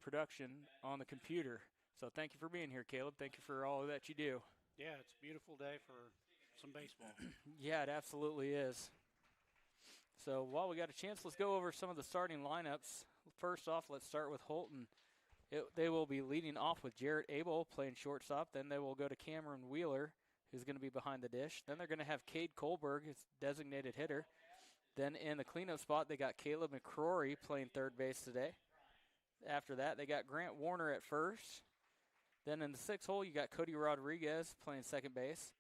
production on the computer. So thank you for being here, Caleb. Thank you for all that you do. Yeah, it's a beautiful day for some baseball. Yeah, it absolutely is. So while we got a chance, let's go over some of the starting lineups. First off, let's start with Holton. They will be leading off with Jarrett Abel playing shortstop. Then they will go to Cameron Wheeler, who's going to be behind the dish. Then they're going to have Cade Kohlberg, his designated hitter. Then in the cleanup spot, they got Caleb McCrory playing third base today. After that, they got Grant Warner at first. Then in the sixth hole, you got Cody Rodriguez playing second base.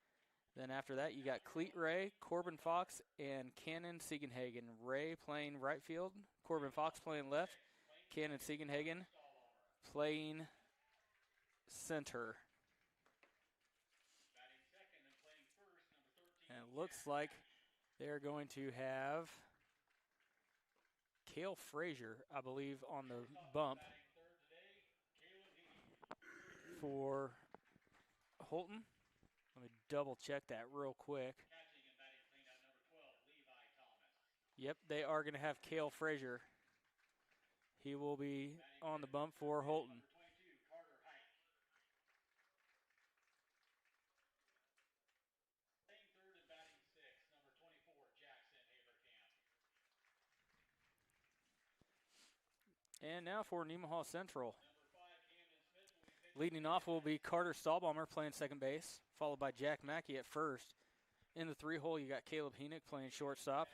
Then after that, you got Cleet Ray, Corbin Fox, and Cannon Siegenhagen. Ray playing right field, Corbin Fox playing left, Cannon Siegenhagen playing center. And it looks like they're going to have Cale Frazier, I believe, on the bump for Holton. Let me double check that real quick. Yep, they are going to have Cale Frazier. He will be on the bump for Holton. And now for Nemaha Central. Leading off will be Carter Stahlbaumer playing second base, followed by Jack Mackey at first. In the three hole, you got Caleb Heenick playing shortstop.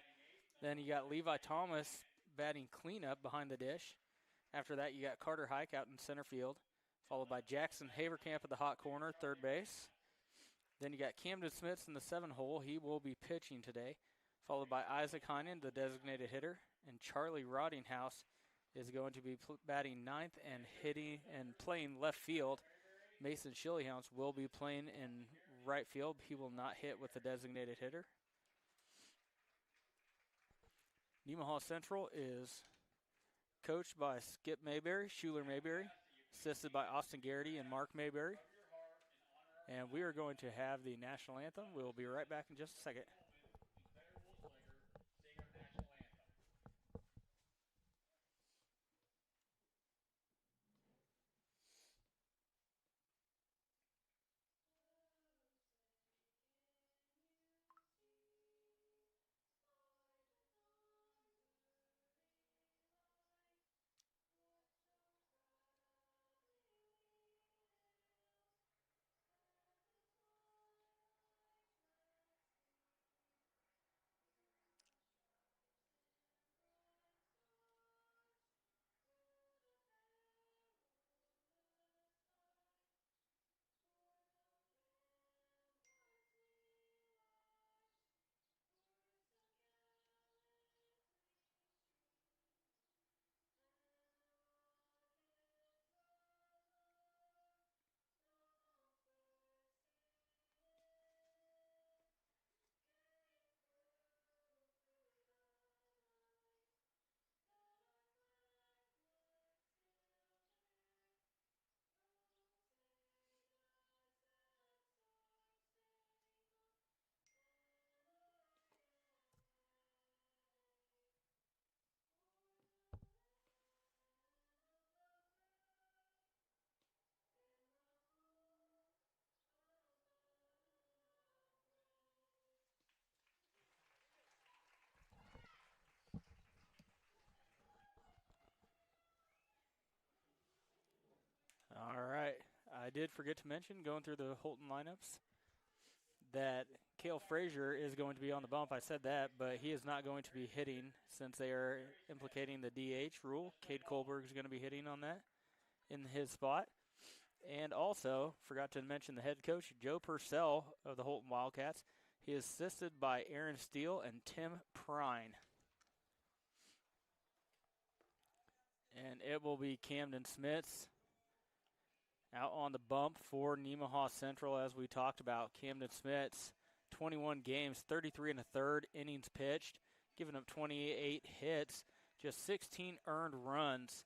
Then you got Levi Thomas batting cleanup behind the dish. After that, you got Carter Hike out in center field, followed by Jackson Haverkamp at the hot corner, third base. Then you got Camden Smits in the seven hole. He will be pitching today, followed by Isaac Heinen, the designated hitter, and Charlie Roddinghouse is going to be batting ninth and hitting and playing left field. Mason Schillehouse will be playing in right field. He will not hit with the designated hitter. Nemaha Central is coached by Skip Mayberry, Schuler Mayberry, assisted by Austin Garrity and Mark Mayberry. And we are going to have the national anthem. We'll be right back in just a second. All right. I did forget to mention, going through the Holton lineups, that Cale Frazier is going to be on the bump. I said that, but he is not going to be hitting since they are implicating the DH rule. Cade Kohlberg is going to be hitting on that in his spot. And also, forgot to mention the head coach, Joe Purcell of the Holton Wildcats. He is assisted by Aaron Steele and Tim Prine. And it will be Camden Smits out on the bump for Nemaha Central, as we talked about. Camden Smits, 21 games, 33 and a third innings pitched, giving up 28 hits, just 16 earned runs.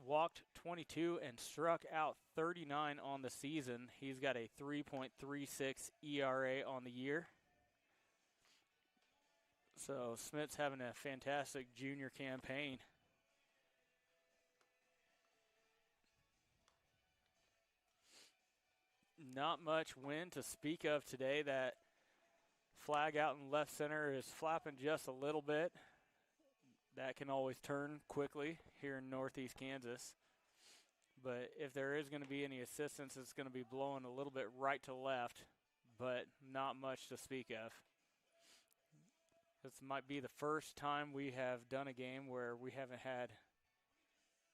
Walked 22 and struck out 39 on the season. He's got a 3.36 ERA on the year. So Smith's having a fantastic junior campaign. not much wind to speak of today. That flag out in left center is flapping just a little bit. That can always turn quickly here in northeast Kansas. But if there is going to be any assistance, it's going to be blowing a little bit right to left, but not much to speak of. This might be the first time we have done a game where we haven't had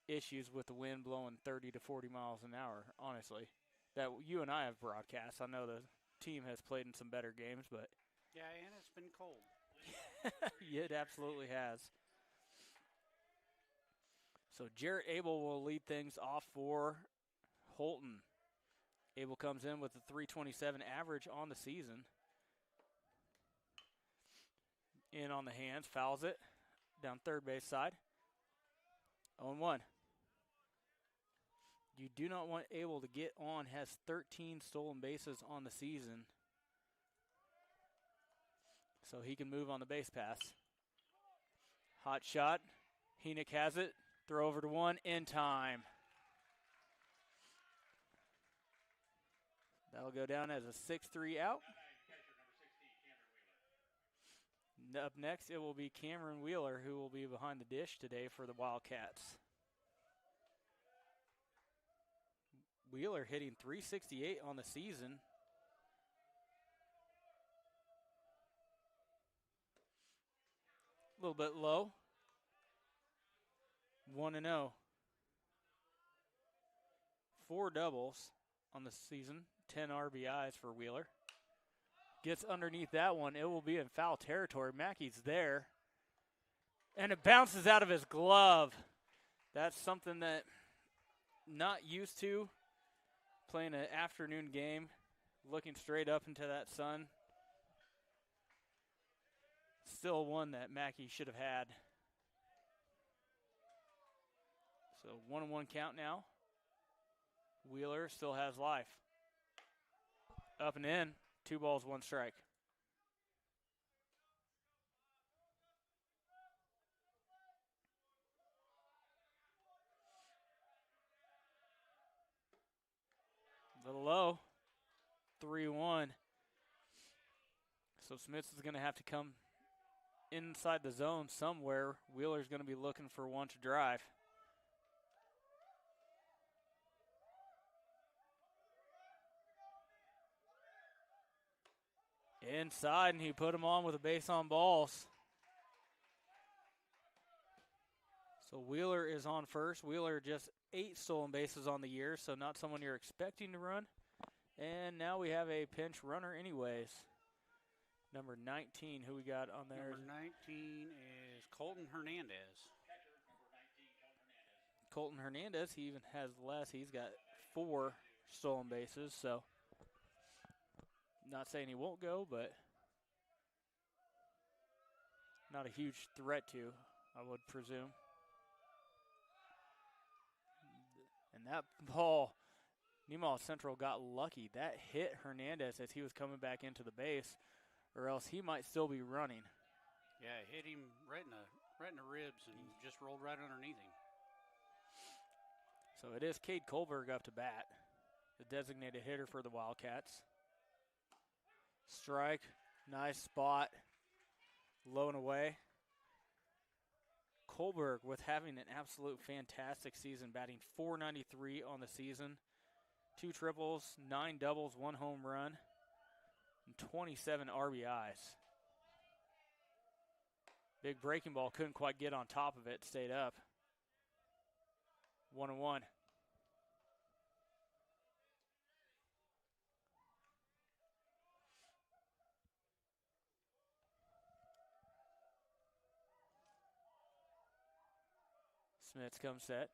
issues with the wind blowing 30 to 40 miles an hour, honestly. That you and I have broadcast. I know the team has played in some better games, but Yeah, and it's been cold. it absolutely has. So Jarrett Abel will lead things off for Holton. Abel comes in with a 327 average on the season. In on the hands, fouls it down third base side. 0-1. You do not want Abel to get on, has 13 stolen bases on the season. So he can move on the base pass. Hot shot. Henick has it. Throw over to one in time. That'll go down as a 6-3 out. Up next, it will be Cameron Wheeler, who will be behind the dish today for the Wildcats. Wheeler hitting .368 on the season. A little bit low. 1-0. 4 doubles on the season. 10 RBIs for Wheeler. Gets underneath that one. It will be in foul territory. Mackey's there. And it bounces out of his glove. That's something that not used to. Playing an afternoon game. Looking straight up into that sun. Still one that Mackey should have had. So 1-1 count now. Wheeler still has life. Up and in. 2 balls, 1 strike. A little low. 3-1. So Smith is going to have to come inside the zone somewhere. Wheeler's going to be looking for one to drive. Inside, and he put him on with a base on balls. So Wheeler is on first. Wheeler just 8 stolen bases on the year, so not someone you're expecting to run. And now we have a pinch runner anyways. Number 19, who we got on there? Number 19 is Colton Hernandez. Colton Hernandez, he even has less. He's got 4 stolen bases, so not saying he won't go, but not a huge threat to, I would presume. And that ball, Nemaha Central got lucky. That hit Hernandez as he was coming back into the base, or else he might still be running. Yeah, it hit him right in the ribs and just rolled right underneath him. So it is Cade Kohlberg up to bat, the designated hitter for the Wildcats. Strike, nice spot, low and away. Kohlberg with having an absolute fantastic season, batting .493 on the season. 2 triples, 9 doubles, 1 home run, and 27 RBIs. Big breaking ball, couldn't quite get on top of it, stayed up. 1-1. Smith comes set.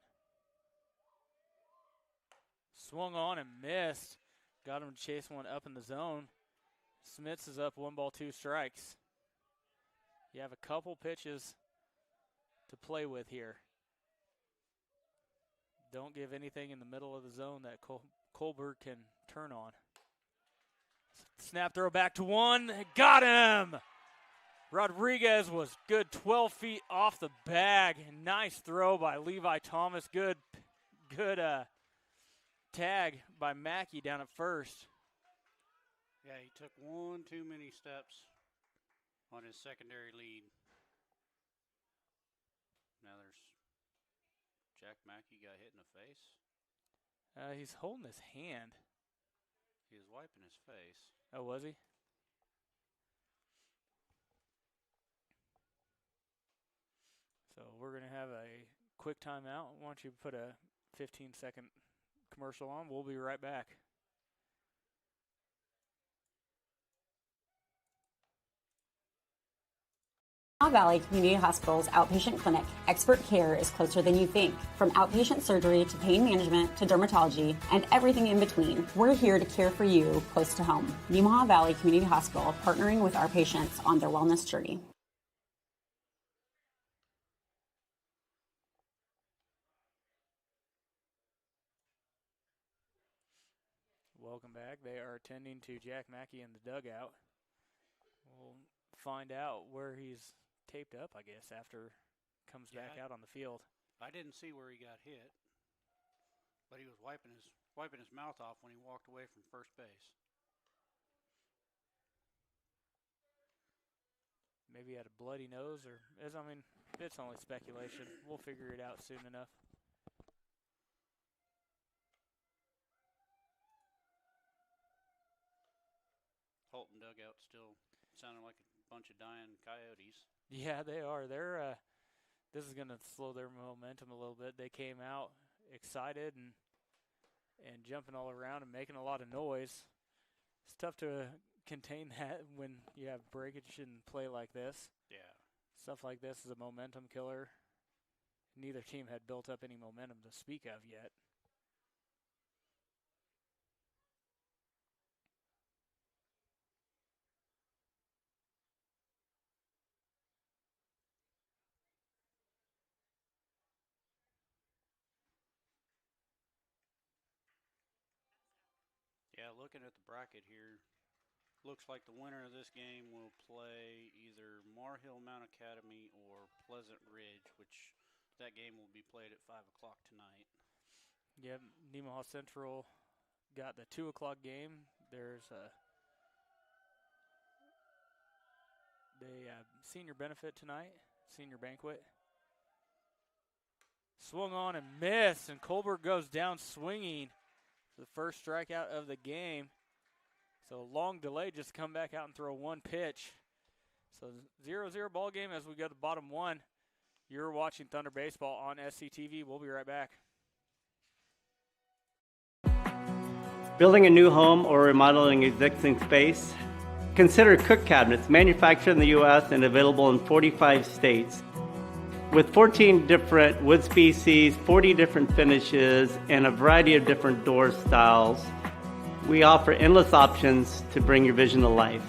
Swung on and missed. Got him to chase one up in the zone. Smits is up 1 ball, 2 strikes. You have a couple pitches to play with here. Don't give anything in the middle of the zone that Kohlberg can turn on. Snap throw back to 1. Got him! Rodriguez was good 12 feet off the bag. Nice throw by Levi Thomas. Good tag by Mackey down at first. Yeah, he took one too many steps on his secondary lead. Now there's Jack Mackey got hit in the face. He's holding his hand. He was wiping his face. Oh, was he? So we're going to have a quick timeout. Why don't you put a 15-second commercial on? We'll be right back. Nemaha Valley Community Hospital's outpatient clinic, expert care is closer than you think. From outpatient surgery to pain management to dermatology and everything in between, we're here to care for you close to home. Nemaha Valley Community Hospital, partnering with our patients on their wellness journey. Welcome back. They are attending to Jack Mackey in the dugout. We'll find out where he's taped up, I guess, after comes back out on the field. I didn't see where he got hit, but he was wiping his mouth off when he walked away from first base. Maybe he had a bloody nose, or it's only speculation. We'll figure it out soon enough. Holton dugout still sounding like a bunch of dying coyotes. Yeah, they are. This is going to slow their momentum a little bit. They came out excited and jumping all around and making a lot of noise. It's tough to contain that when you have breakage in play like this. Yeah. Stuff like this is a momentum killer. Neither team had built up any momentum to speak of yet. Yeah, looking at the bracket here, looks like the winner of this game will play either Mar Hill Mount Academy or Pleasant Ridge, which that game will be played at 5 o'clock tonight. Yep, Nemaha Central got the 2 o'clock game. There's a senior benefit tonight, senior banquet. Swung on and missed, and Colbert goes down swinging for the first strikeout of the game. So long delay just to come back out and throw one pitch. So 0-0 ball game as we go to bottom one. You're watching Thunder Baseball on SCTV. We'll be right back. Building a new home or remodeling existing space? Consider Cook Cabinets, manufactured in the U.S. and available in 45 states. With 14 different wood species, 40 different finishes, and a variety of different door styles, we offer endless options to bring your vision to life.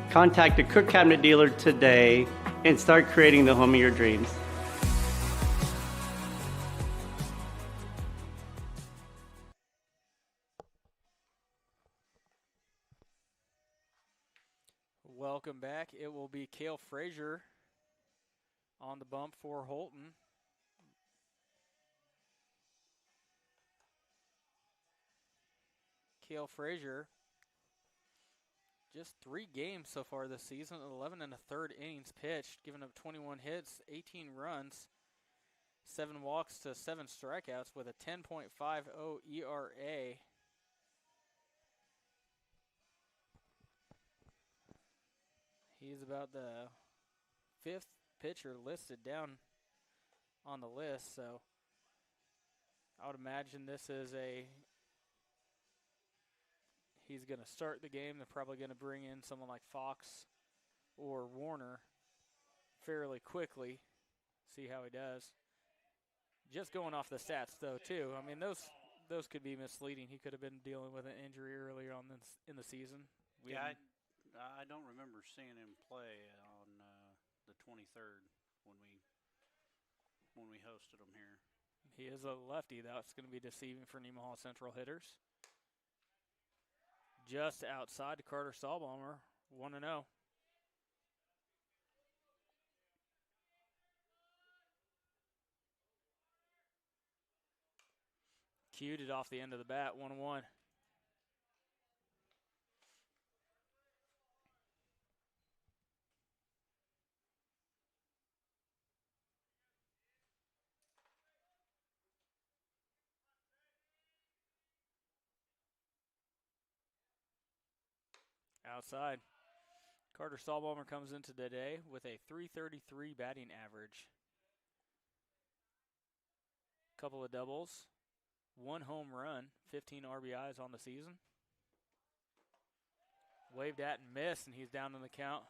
Contact a Cook Cabinet dealer today and start creating the home of your dreams. Welcome back. It will be Cale Frazier on the bump for Holton. Cale Frazier, just 3 games so far this season, 11 1/3 innings pitched, giving up 21 hits, 18 runs, 7 walks to 7 strikeouts with a 10.50 ERA. He's about the 5th pitcher listed down on the list, so I would imagine this is he's going to start the game. They're probably going to bring in someone like Fox or Warner fairly quickly, see how he does. Just going off the stats, though, too. I mean, those could be misleading. He could have been dealing with an injury earlier on in the season. I don't remember seeing him play on the 23rd when we hosted him here. He is a lefty. That's going to be deceiving for Nemaha Central hitters. Just outside to Carter Stahlbaumer, 1-0. Cued it off the end of the bat, 1-1. Outside. Carter Stahlbommer comes into today with a .333 batting average. Couple of doubles, 1 home run, 15 RBIs on the season. Waved at and missed, and he's down in the count.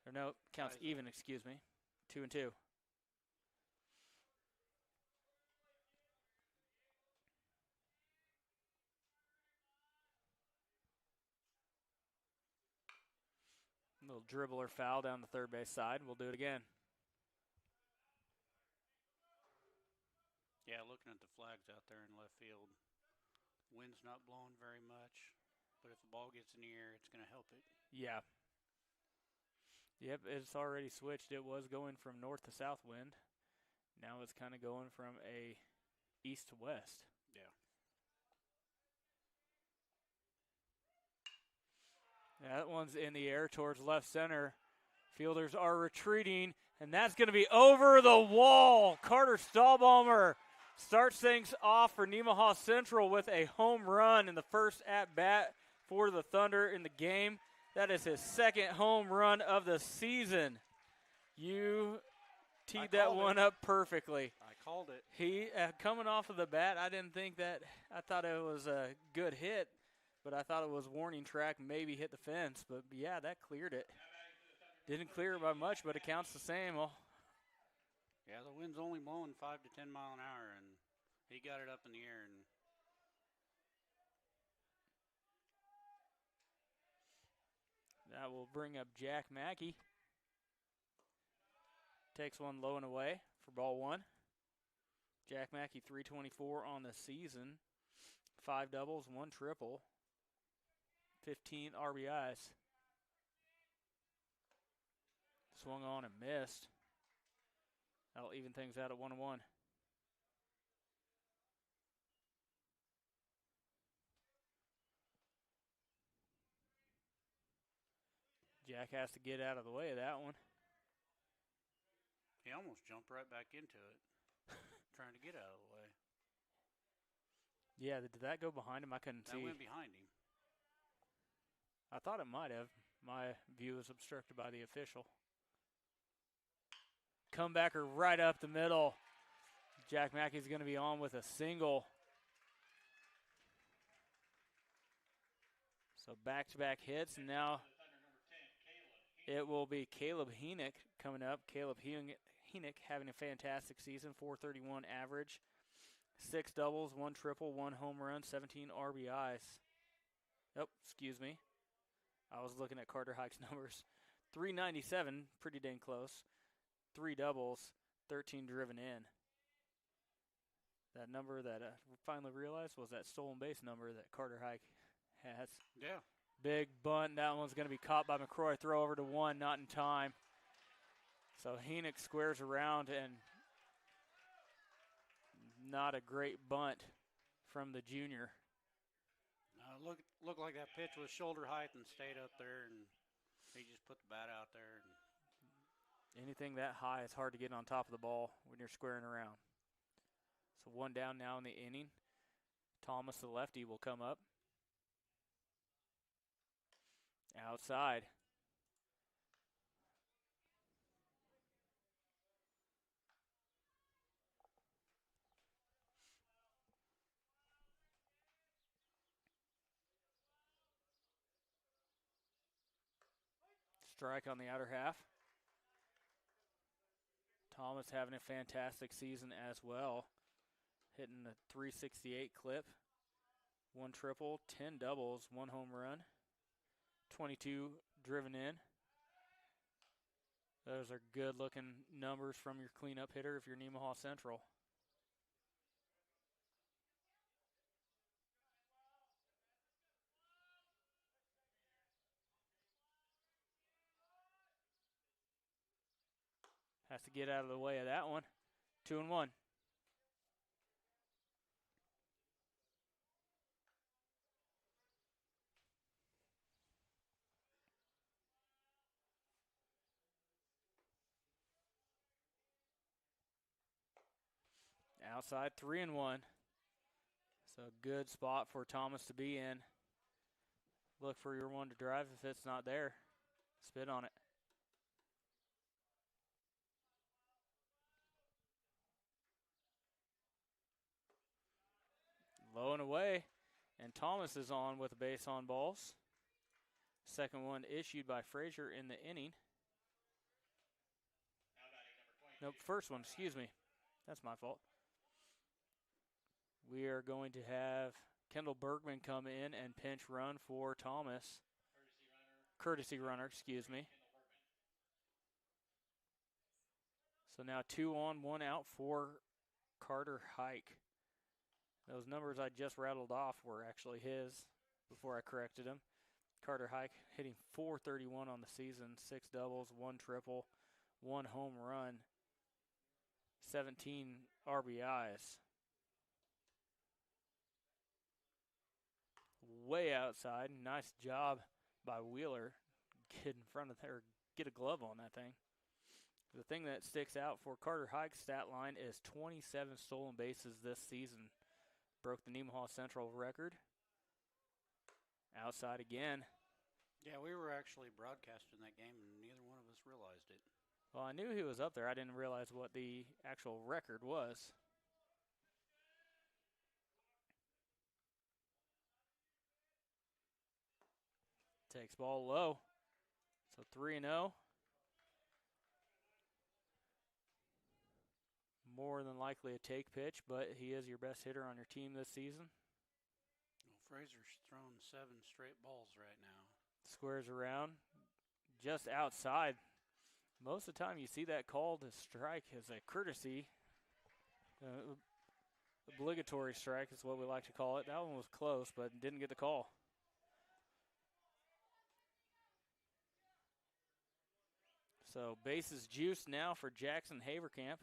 Or no, counts even, excuse me. 2-2. Little dribbler foul down the third base side. We'll do it again. Yeah, looking at the flags out there in left field, wind's not blowing very much, but if the ball gets in the air, it's going to help it. Yeah. Yep, it's already switched. It was going from north to south wind. Now it's kind of going from a east to west. Yeah. That one's in the air towards left center. Fielders are retreating, and that's going to be over the wall. Carter Stahlbommer starts things off for Nemaha Central with a home run in the first at-bat for the Thunder in the game. That is his second home run of the season. You teed that one up perfectly. I called it. He, coming off of the bat, I thought it was a good hit, but I thought it was warning track, maybe hit the fence. But, yeah, that cleared it. Didn't clear it by much, but it counts the same. Well, yeah, the wind's only blowing 5 to 10 mile an hour, and he got it up in the air. And that will bring up Jack Mackey. Takes one low and away for ball one. Jack Mackey, .324 on the season. 5 doubles, 1 triple. 15 RBIs. Swung on and missed. That'll even things out at 1-1. Jack has to get out of the way of that one. he almost jumped right back into it, trying to get out of the way. Yeah, did that go behind him? I couldn't see. That went behind him. I thought it might have. My view was obstructed by the official. Comebacker right up the middle. Jack Mackey's going to be on with a single. So back-to-back hits, and now it will be Caleb Heenick coming up. Caleb Heenick having a fantastic season, .431 average. 6 doubles, 1 triple, 1 home run, 17 RBIs. Oh, excuse me. I was looking at Carter Hike's numbers. .397, pretty dang close. 3 doubles, 13 driven in. That number that I finally realized was that stolen base number that Carter Hike has. Yeah. Big bunt. That one's going to be caught by McCroy. Throw over to one, not in time. So Heenick squares around, and not a great bunt from the junior. Looked like that pitch was shoulder height and stayed up there, and he just put the bat out there. And anything that high, it's hard to get on top of the ball when you're squaring around. So 1 down now in the inning. Thomas, the lefty, will come up. Outside. Strike on the outer half. Thomas having a fantastic season as well. Hitting a .368 clip. 1 triple, 10 doubles, 1 home run. 22 driven in. Those are good-looking numbers from your cleanup hitter if you're Nemaha Central. Has to get out of the way of that one. 2-1. Outside, 3-1. So good spot for Thomas to be in. Look for your one to drive. If it's not there, spit on it. Low and away. And Thomas is on with a base on balls. Second one issued by Frazier in the inning. Nope, first one, excuse me. That's my fault. We are going to have Kendall Bergman come in and pinch run for Thomas. Courtesy runner, excuse me. So now 2 on, 1 out for Carter Hike. Those numbers I just rattled off were actually his before I corrected him. Carter Hike hitting .431 on the season, 6 doubles, 1 triple, 1 home run, 17 RBIs. Way outside. Nice job by Wheeler. Get in front of her, get a glove on that thing. The thing that sticks out for Carter Hike's stat line is 27 stolen bases this season. Broke the Nemaha Central record. Outside again. Yeah, we were actually broadcasting that game, and neither one of us realized it. Well, I knew he was up there. I didn't realize what the actual record was. Takes ball low. So 3-0. More than likely a take pitch, but he is your best hitter on your team this season. Well, Frazier's thrown 7 straight balls right now. Squares around, just outside. Most of the time you see that called a strike as a courtesy. Obligatory strike is what we like to call it. That one was close, but didn't get the call. So bases juiced now for Jackson Haverkamp.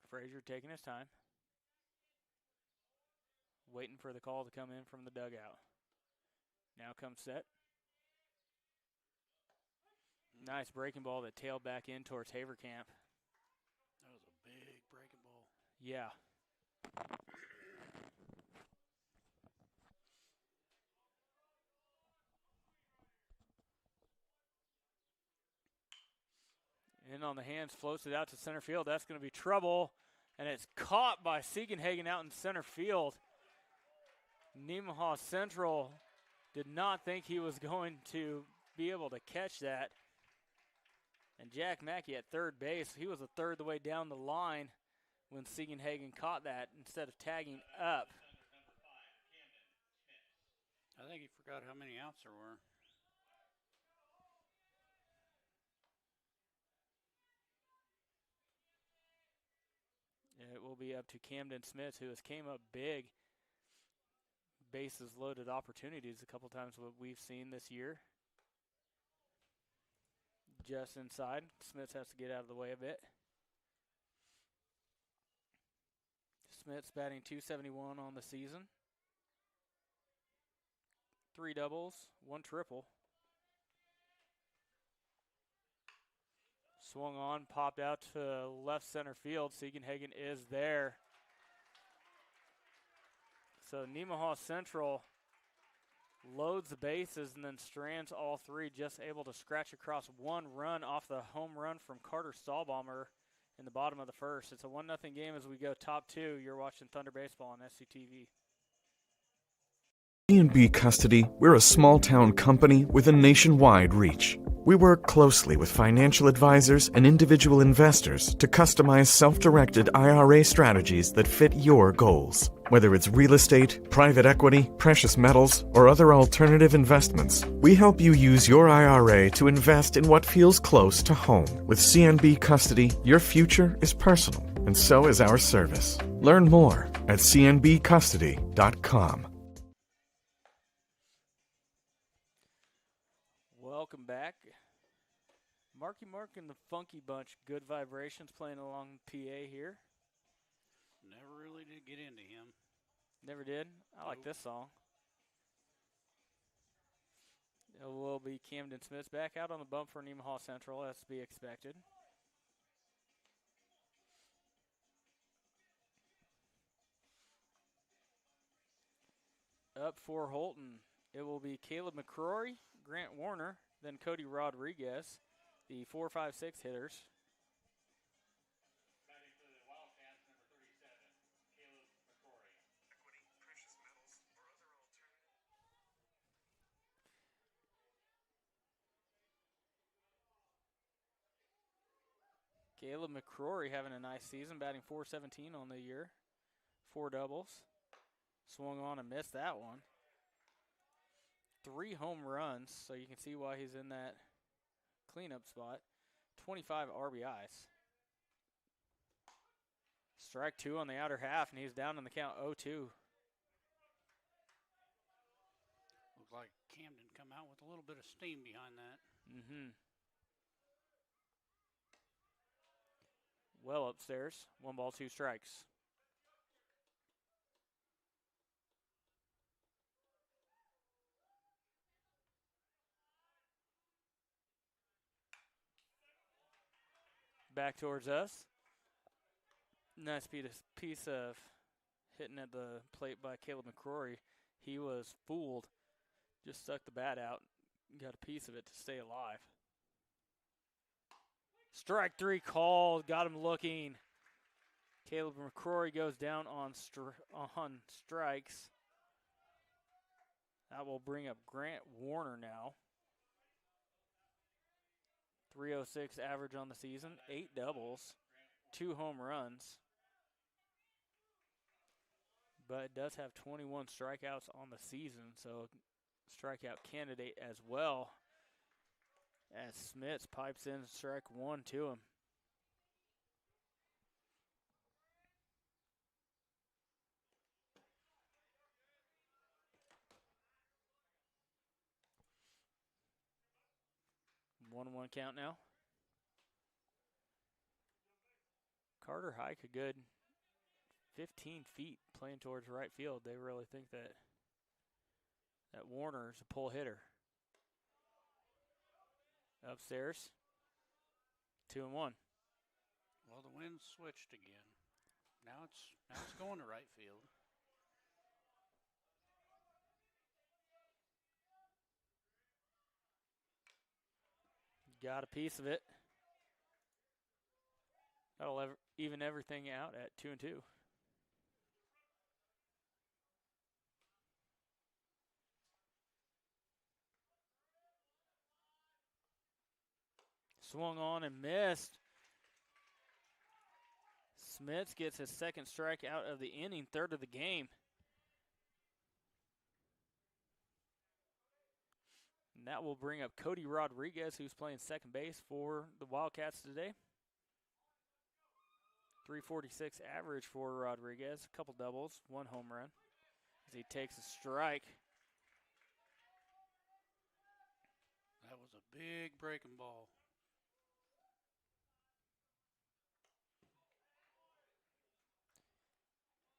Frazier taking his time. Waiting for the call to come in from the dugout. Now comes set. Nice breaking ball that tailed back in towards Haverkamp. That was a big breaking ball. Yeah. In on the hands, floats it out to center field. That's going to be trouble. And it's caught by Siegenhagen out in center field. Nemaha Central did not think he was going to be able to catch that. And Jack Mackey at third base, he was a third the way down the line when Siegenhagen caught that instead of tagging up. I think he forgot how many outs there were. It will be up to Camden Smith, who has came up big. Bases loaded opportunities a couple times what we've seen this year. Just inside. Smith has to get out of the way a bit. Smith's batting .271 on the season. 3 doubles, 1 triple. Swung on, popped out to left center field. Siegenhagen is there. So Nemaha Central loads the bases and then strands all 3, just able to scratch across 1 run off the home run from Carter Stahlbaumer in the bottom of the first. It's a 1-0 game as we go top 2. You're watching Thunder Baseball on SCTV. C&B Custody, we're a small-town company with a nationwide reach. We work closely with financial advisors and individual investors to customize self-directed IRA strategies that fit your goals. Whether it's real estate, private equity, precious metals, or other alternative investments, we help you use your IRA to invest in what feels close to home. With C&B Custody, your future is personal, and so is our service. Learn more at cnbcustody.com. Welcome back. Marky Mark and the Funky Bunch, Good Vibrations, playing along PA here. Never really did get into him. Never did? I like this song. It will be Camden Smith back out on the bump for Nemaha Central, as to be expected. Up for Holton, it will be Caleb McCrory, Grant Warner, then Cody Rodriguez, the 4-5-6 hitters. Batting for the Wildcats, number 37, Caleb McCrory. Equity, precious metals, or other alternatives. Caleb McCrory having a nice season, batting .417 on the year. 4 doubles. Swung on and missed that one. 3 home runs, so you can see why he's in that cleanup spot. 25 RBIs. Strike 2 on the outer half, and he's down in the count 0-2. Looks like Camden come out with a little bit of steam behind that. Well upstairs. 1 ball, 2 strikes. Back towards us. Nice piece of hitting at the plate by Caleb McCrory. He was fooled. Just stuck the bat out. Got a piece of it to stay alive. Strike 3 called. Got him looking. Caleb McCrory goes down on strikes. That will bring up Grant Warner now. 306 average on the season, 8 doubles, 2 home runs. But it does have 21 strikeouts on the season, so strikeout candidate as well. As Smits pipes in strike 1 to him. One count now. Carter Hike a good 15 feet playing towards right field. They really think that Warner is a pull hitter. Upstairs, 2-1. Well, the wind switched again. Now it's going to right field. Got a piece of it. That'll even everything out at 2-2. Swung on and missed. Smits gets his second strikeout of the inning, 3rd of the game. And that will bring up Cody Rodriguez, who's playing second base for the Wildcats today. 346 average for Rodriguez, a couple doubles, 1 home run. As he takes a strike. That was a big breaking ball.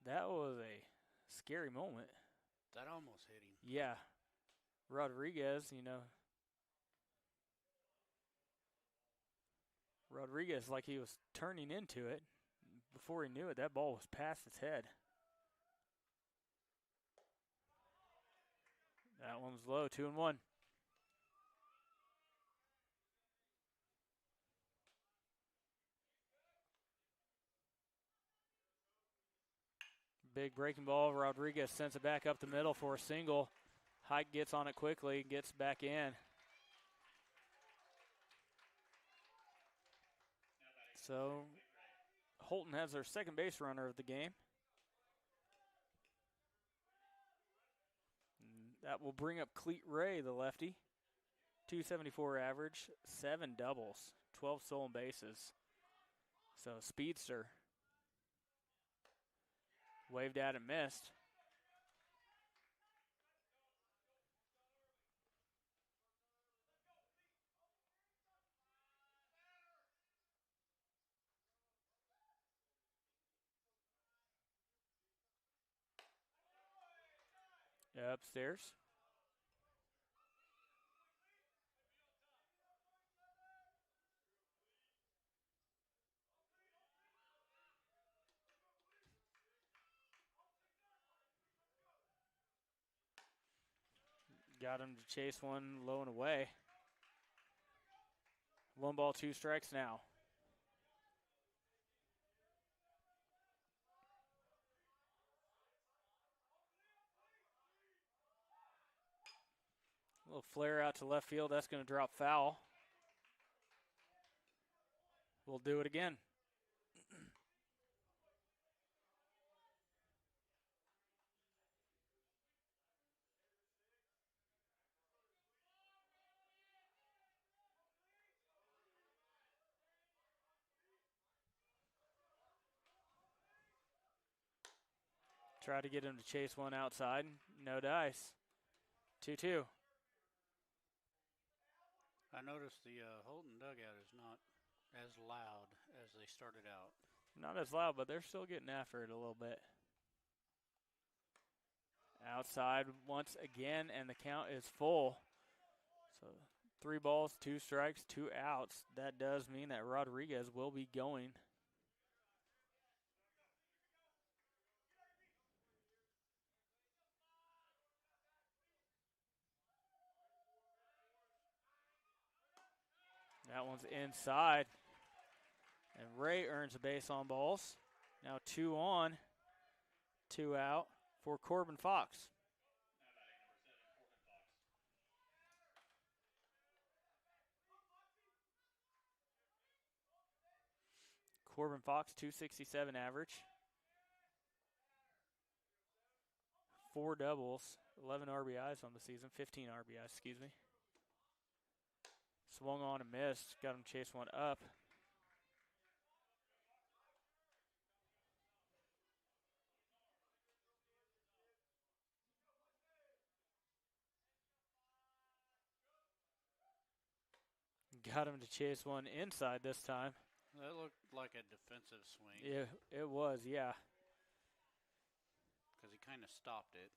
That was a scary moment. That almost hit him. Yeah. Rodriguez, Rodriguez, like he was turning into it. Before he knew it, that ball was past his head. That one was low, 2-1. Big breaking ball. Rodriguez sends it back up the middle for a single. Hike gets on it quickly, gets back in. So Holton has their second base runner of the game. And that will bring up Cleet Ray, the lefty. 274 average, 7 doubles, 12 stolen bases. So speedster. Waved at and missed. Upstairs. Got him to chase one low and away. 1 ball, 2 strikes now. A little flare out to left field. That's going to drop foul. We'll do it again. Try to get him to chase one outside. No dice. 2-2. I noticed the Holton dugout is not as loud as they started out. Not as loud, but they're still getting after it a little bit. Outside once again, and the count is full. So 3 balls, 2 strikes, 2 outs. That does mean that Rodriguez will be going. That one's inside. And Ray earns a base on balls. Now 2 on, 2 out for Corbin Fox. Corbin Fox, 267 average. 4 doubles, 11 RBIs on the season, 15 RBIs, excuse me. Swung on and missed, got him to chase one up. Got him to chase one inside this time. That looked like a defensive swing. Yeah, it was, yeah. Because he kind of stopped it.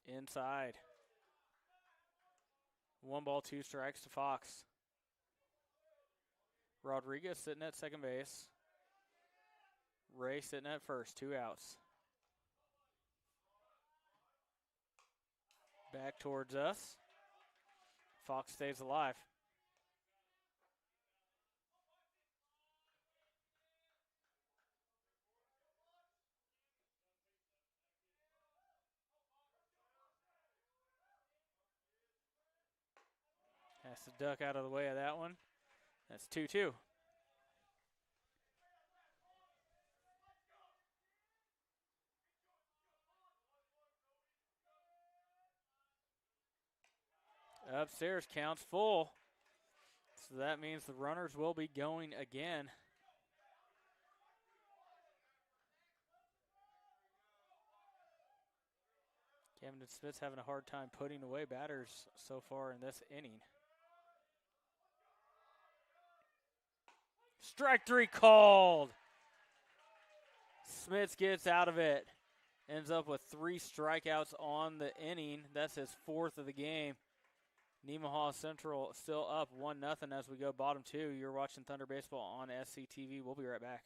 Inside. 1 ball, 2 strikes to Fox. Rodriguez sitting at second base. Ray sitting at first, 2 outs. Back towards us. Fox stays alive. Has to duck out of the way of that one. That's 2-2. Upstairs counts full. So that means the runners will be going again. Camden Smith's having a hard time putting away batters so far in this inning. Strike 3 called. Smith gets out of it. Ends up with 3 strikeouts on the inning. That's his 4th of the game. Nemaha Central still up 1-0 as we go bottom 2. You're watching Thunder Baseball on SCTV. We'll be right back.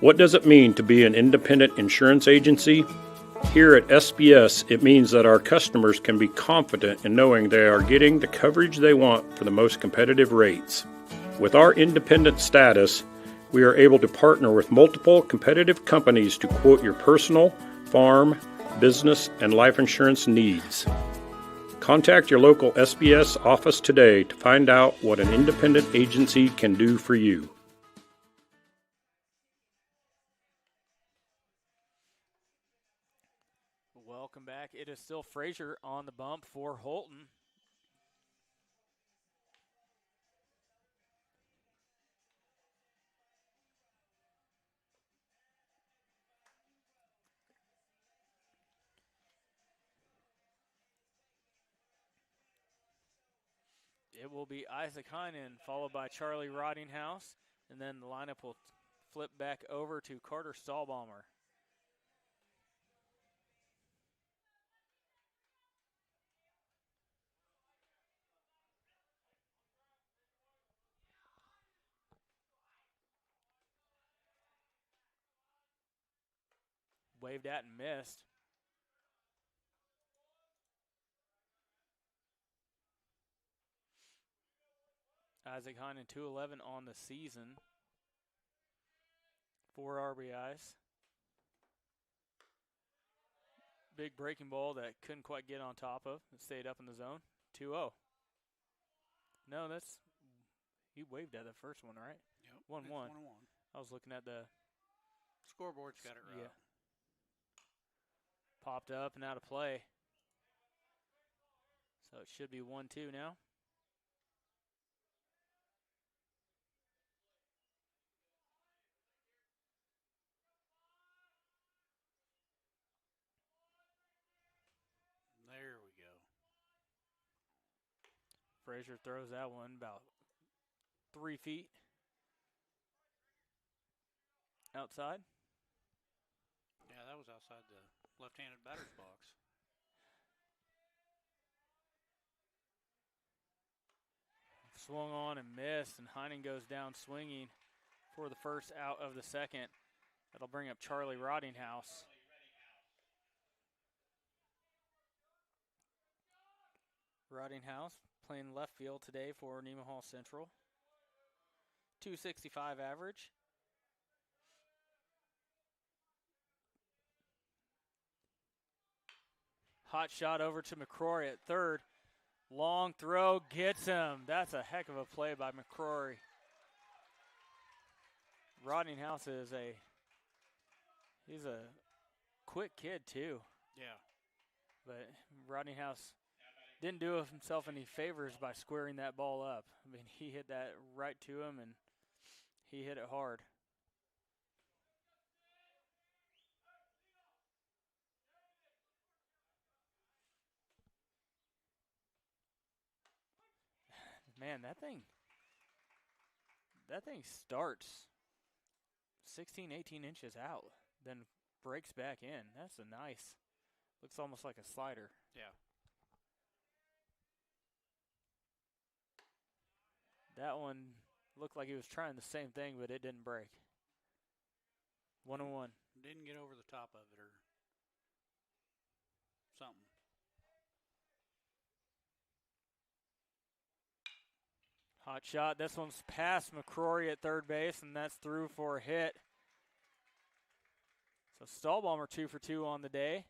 What does it mean to be an independent insurance agency? Here at SBS, it means that our customers can be confident in knowing they are getting the coverage they want for the most competitive rates. With our independent status, we are able to partner with multiple competitive companies to quote your personal, farm, business, and life insurance needs. Contact your local SBS office today to find out what an independent agency can do for you. Welcome back. It is still Frazier on the bump for Holton. It will be Isaac Heinen, followed by Charlie Rottinghouse, and then the lineup will flip back over to Carter Stahlbaumer. waved at and missed. Isaac Heinen, 211 on the season. 4 RBIs. Big breaking ball that couldn't quite get on top of. It stayed up in the zone. 2-0. No, he waved at the first one, right? Yep. 1-1. 1-1. I was looking at the Scoreboard's got it right. Yeah. Popped up and out of play. So it should be 1-2 now. There we go. Frazier throws that one about 3 feet outside. Yeah, that was outside the left-handed batter's box. Swung on and missed, and Heinen goes down swinging for the first out of the second. That'll bring up Charlie Roddinghouse. Roddinghouse playing left field today for Nemaha Central. 265 average. Hot shot over to McCrory at third. Long throw gets him. That's a heck of a play by McCrory. Roddinghouse he's a quick kid too. Yeah. But Roddinghouse didn't do himself any favors by squaring that ball up. I mean, he hit that right to him, and he hit it hard. Man, that thing starts 16, 18 inches out, then breaks back in. That's looks almost like a slider. Yeah. That one looked like he was trying the same thing, but it didn't break. 1-1. Didn't get over the top of it or something. Hot shot. This one's past McCrory at third base, and that's through for a hit. So Stahlbaumer 2 for 2 on the day.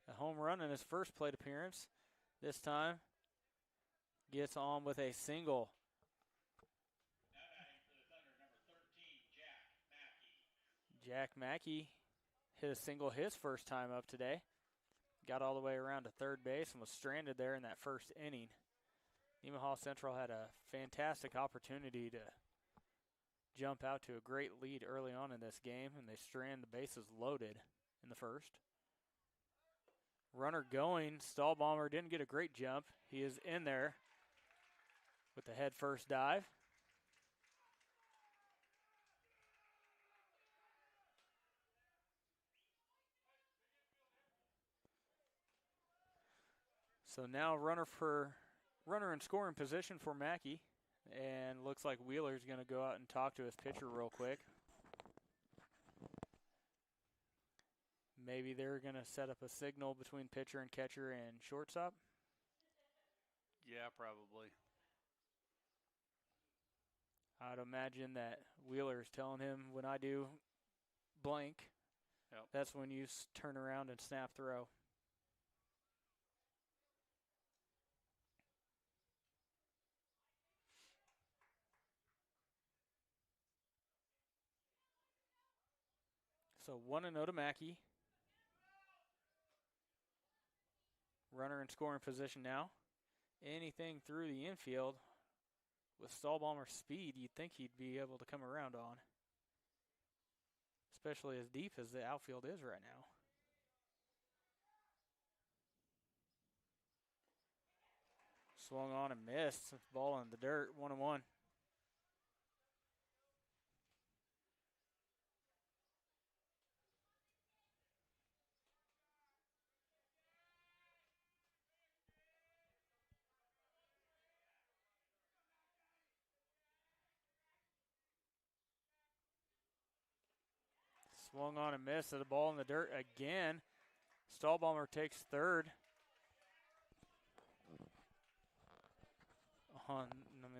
A home run in his first plate appearance. This time gets on with a single. Now batting for the Thunder, number 13, Jack Mackey. Jack Mackey hit a single his first time up today. Got all the way around to third base and was stranded there in that first inning. Nemaha Central had a fantastic opportunity to jump out to a great lead early on in this game, and they strand the bases loaded in the first. Runner going. Stahlbaumer didn't get a great jump. He is in there with the head first dive. So now runner in scoring position for Mackey, and looks like Wheeler's going to go out and talk to his pitcher real quick. Maybe they're going to set up a signal between pitcher and catcher and shortstop. Yeah, probably. I'd imagine that Wheeler is telling him, when I do blank, Yep. that's when you turn around and snap throw. So 1-0 to Mackey. Runner in scoring position now. Anything through the infield with Stahlbaumer's speed, you'd think he'd be able to come around on. Especially as deep as the outfield is right now. Swung on and missed. Ball in the dirt, 1-1. Swung on and missed. The ball in the dirt again. Stahlbomber takes third.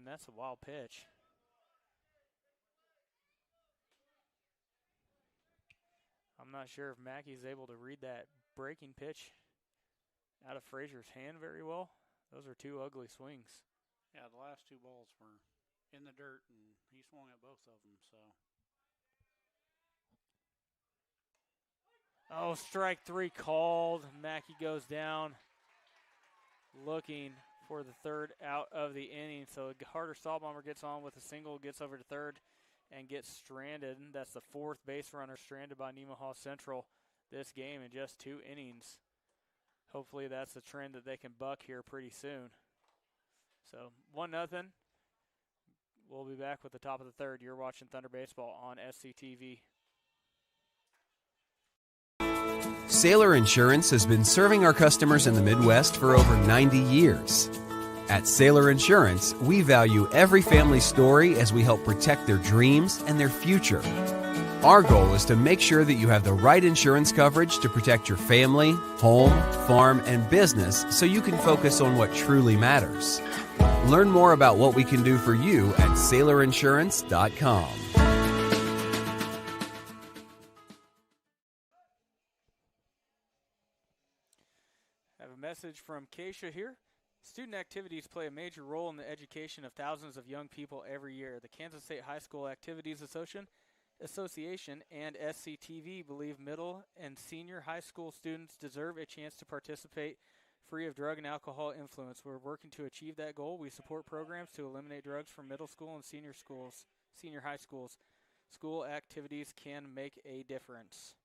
That's a wild pitch. I'm not sure if Mackey's able to read that breaking pitch out of Frazier's hand very well. Those are two ugly swings. Yeah, the last two balls were in the dirt, and he swung at both of them, so. Oh, strike three called. Mackey goes down looking for the third out of the inning. So Harder Stahlbomber gets on with a single, gets over to third, and gets stranded. That's the fourth base runner stranded by Nemaha Central this game in just 2 innings. Hopefully that's a trend that they can buck here pretty soon. So 1-0. We'll be back with the top of the third. You're watching Thunder Baseball on SCTV. Sailor Insurance has been serving our customers in the Midwest for over 90 years. At Sailor Insurance, we value every family story as we help protect their dreams and their future. Our goal is to make sure that you have the right insurance coverage to protect your family, home, farm, and business so you can focus on what truly matters. Learn more about what we can do for you at SailorInsurance.com. Have a message from Keisha here. Student activities play a major role in the education of thousands of young people every year. The Kansas State High School Activities Association and SCTV believe middle and senior high school students deserve a chance to participate free of drug and alcohol influence. We're working to achieve that goal. We support programs to eliminate drugs from middle school and senior high schools. School activities can make a difference.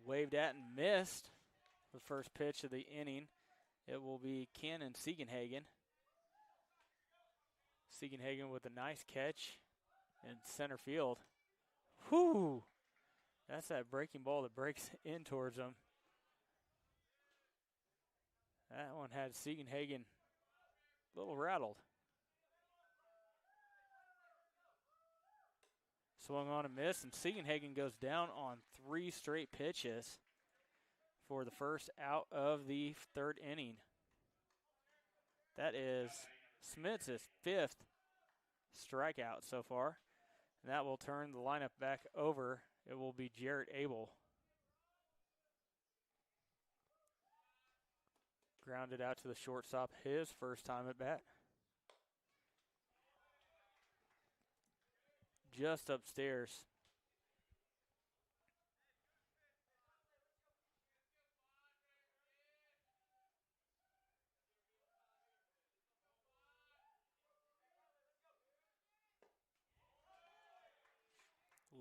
Waved at and missed the first pitch of the inning. It will be Cannon Siegenhagen. Siegenhagen with a nice catch in center field. Whoo! That's that breaking ball that breaks in towards him. That one had Siegenhagen a little rattled. Swung on and missed, and Siegenhagen goes down on 3 straight pitches for the first out of the third inning. That is Smith's 5th strikeout so far. And that will turn the lineup back over. It will be Jarrett Abel. Grounded out to the shortstop, his first time at bat. Just upstairs.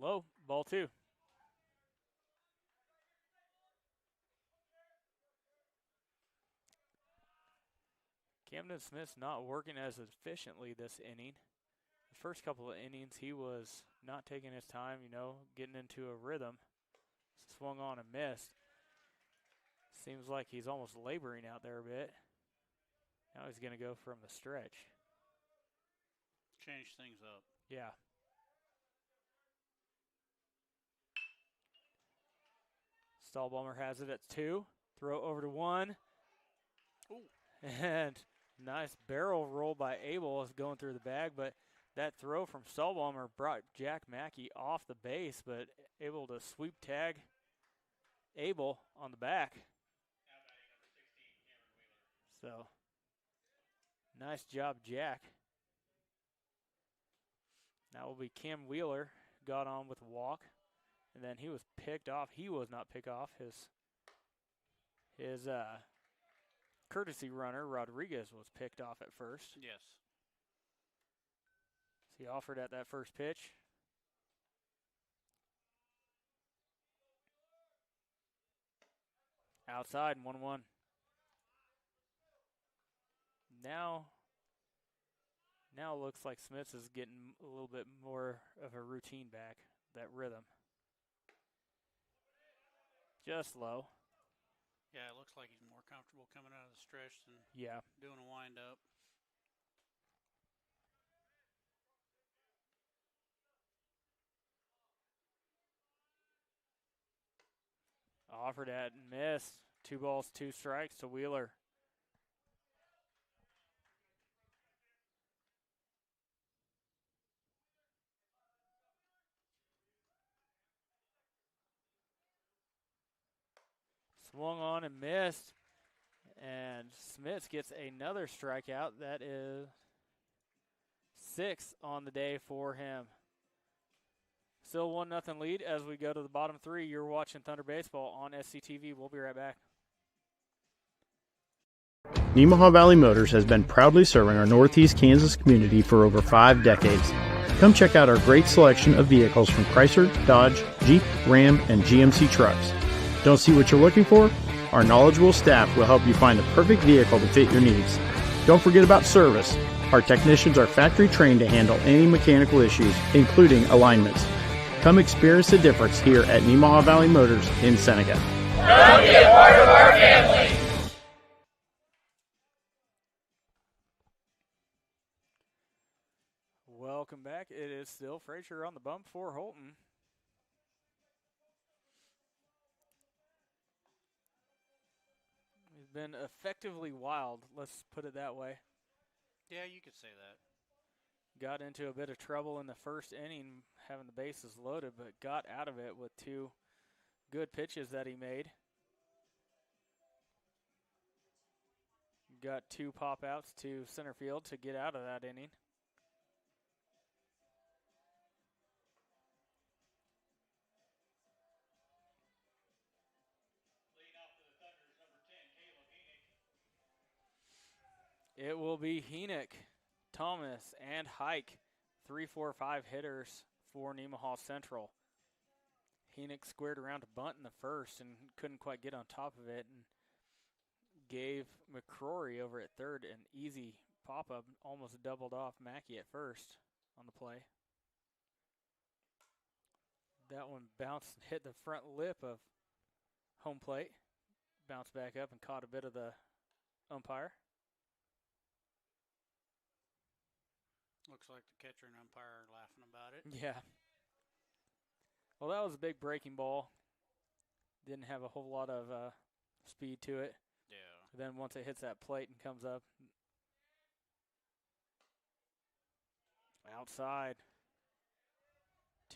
Low, ball 2. Camden Smith's not working as efficiently this inning. The first couple of innings, he was not taking his time, getting into a rhythm. Swung on and missed. Seems like he's almost laboring out there a bit. Now he's going to go from the stretch. Change things up. Yeah. Stahlbomber has it at 2. Throw over to 1. Ooh. And nice barrel roll by Abel is going through the bag, but that throw from Stahlbomber brought Jack Mackey off the base, but able to sweep tag Abel on the back. So, nice job, Jack. That will be Cam Wheeler, got on with a walk, and then he was picked off. He was not picked off. His courtesy runner, Rodriguez, was picked off at first. Yes. He offered at that first pitch. Outside, 1-1. Now it looks like Smiths is getting a little bit more of a routine back, that rhythm. Just low. Yeah, it looks like he's more comfortable coming out of the stretch than Yeah. doing a wind-up. Offered at and missed. 2 balls, 2 strikes to Wheeler. Swung on and missed. And Smits gets another strikeout. That is 6 on the day for him. Still 1-0 lead as we go to the bottom 3. You're watching Thunder Baseball on SCTV. We'll be right back. Nemaha Valley Motors has been proudly serving our Northeast Kansas community for over 5 decades. Come check out our great selection of vehicles from Chrysler, Dodge, Jeep, Ram, and GMC trucks. Don't see what you're looking for? Our knowledgeable staff will help you find the perfect vehicle to fit your needs. Don't forget about service. Our technicians are factory trained to handle any mechanical issues, including alignments. Come experience the difference here at Nemaha Valley Motors in Seneca. Come be a part of our family. Welcome back. It is still Frazier on the bump for Holton. He's been effectively wild, let's put it that way. Yeah, you could say that. Got into a bit of trouble in the first inning, having the bases loaded, but got out of it with 2 good pitches that he made. Got 2 pop-outs to center field to get out of that inning. It will be Heenick, Thomas, and Hike, 3-4-5 hitters for Nemaha Central. Heenick squared around to bunt in the first and couldn't quite get on top of it and gave McCrory over at third an easy pop-up, almost doubled off Mackey at first on the play. That one bounced and hit the front lip of home plate, bounced back up and caught a bit of the umpire. Looks like the catcher and umpire are laughing about it. Yeah. Well, that was a big breaking ball. Didn't have a whole lot of speed to it. Yeah. Then once it hits that plate and comes up. Outside.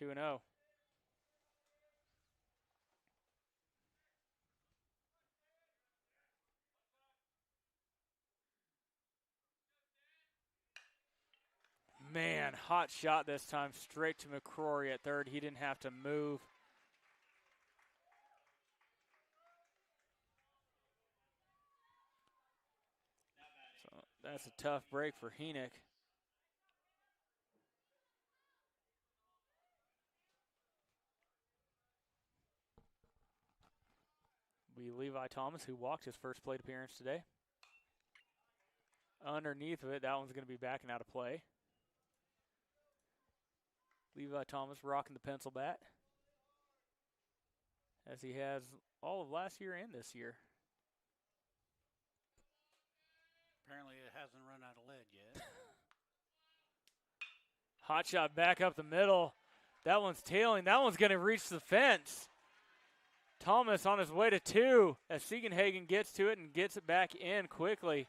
2-0. Man, hot shot this time, straight to McCrory at third. He didn't have to move. So that's a tough break for Heenick. Be Levi Thomas, who walked his first plate appearance today. Underneath of it, that one's going to be backing out of play. Levi Thomas rocking the pencil bat, as he has all of last year and this year. Apparently it hasn't run out of lead yet. Hot shot back up the middle. That one's tailing. That one's going to reach the fence. Thomas on his way to 2 as Siegenhagen gets to it and gets it back in quickly.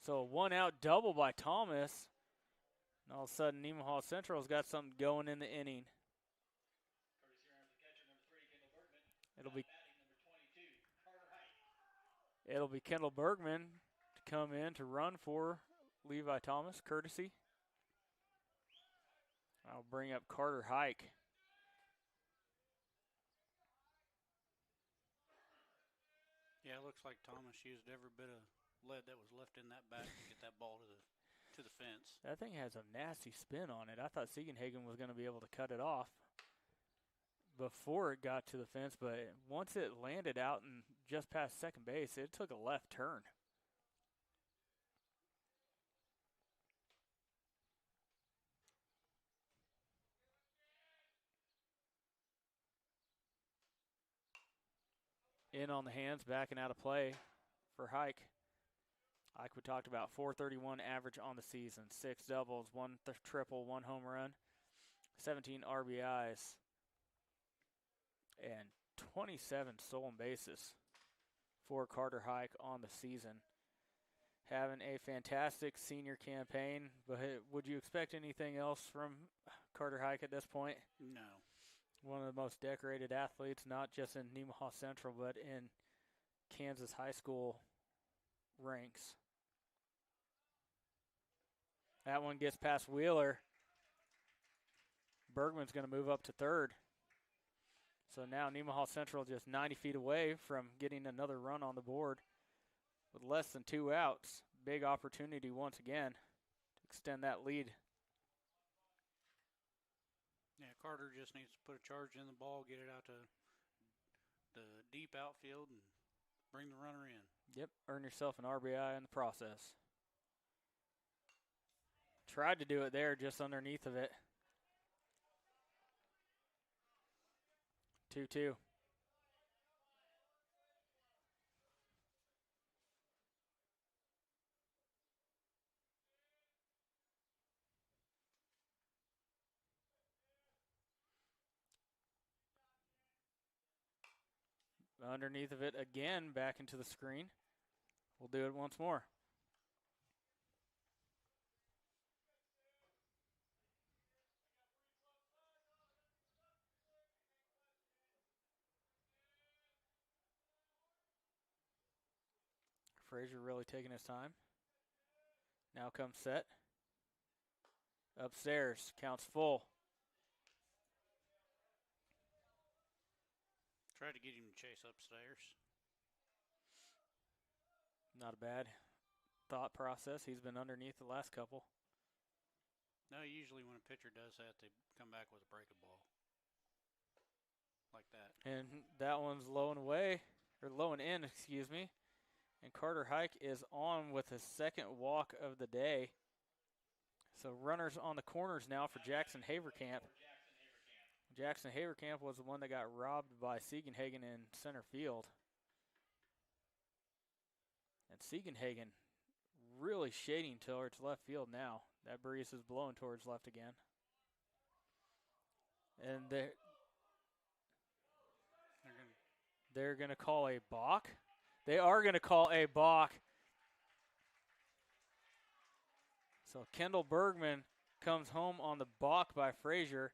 So a 1-out double by Thomas. And all of a sudden, Nemaha Central's got something going in the inning. It'll be Kendall Bergman to come in to run for Levi Thomas, courtesy. I'll bring up Carter Hike. Yeah, it looks like Thomas used every bit of lead that was left in that bat to get that ball to the fence. That thing has a nasty spin on it. I thought Siegenhagen was going to be able to cut it off before it got to the fence, but once it landed out and just past second base, it took a left turn. In on the hands, backing out of play for Hike. Like we talked about, .431 average on the season. 6 doubles, 1 triple, 1 home run. 17 RBIs, and 27 stolen bases for Carter Hike on the season. Having a fantastic senior campaign, but would you expect anything else from Carter Hike at this point? No. One of the most decorated athletes, not just in Nemaha Central, but in Kansas high school ranks. That one gets past Wheeler. Bergman's going to move up to third. So now Nemaha Central just 90 feet away from getting another run on the board with less than 2 outs. Big opportunity once again to extend that lead. Yeah, Carter just needs to put a charge in the ball, get it out to the deep outfield, and bring the runner in. Yep, earn yourself an RBI in the process. Tried to do it there, just underneath of it. 2-2. Underneath of it again, back into the screen. We'll do it once more. Frazier really taking his time. Now comes set. Upstairs, counts full. Try to get him to chase upstairs. Not a bad thought process. He's been underneath the last couple. No, usually when a pitcher does that, they come back with a breaking ball. Like that. And that one's low and away, or low and in, excuse me. And Carter Hike is on with his second walk of the day. So runners on the corners now for Jackson Haverkamp. Jackson Haverkamp was the one that got robbed by Siegenhagen in center field. And Siegenhagen really shading towards left field now. That breeze is blowing towards left again. And they're going to call a balk. They are going to call a balk. So Kendall Bergman comes home on the balk by Frazier.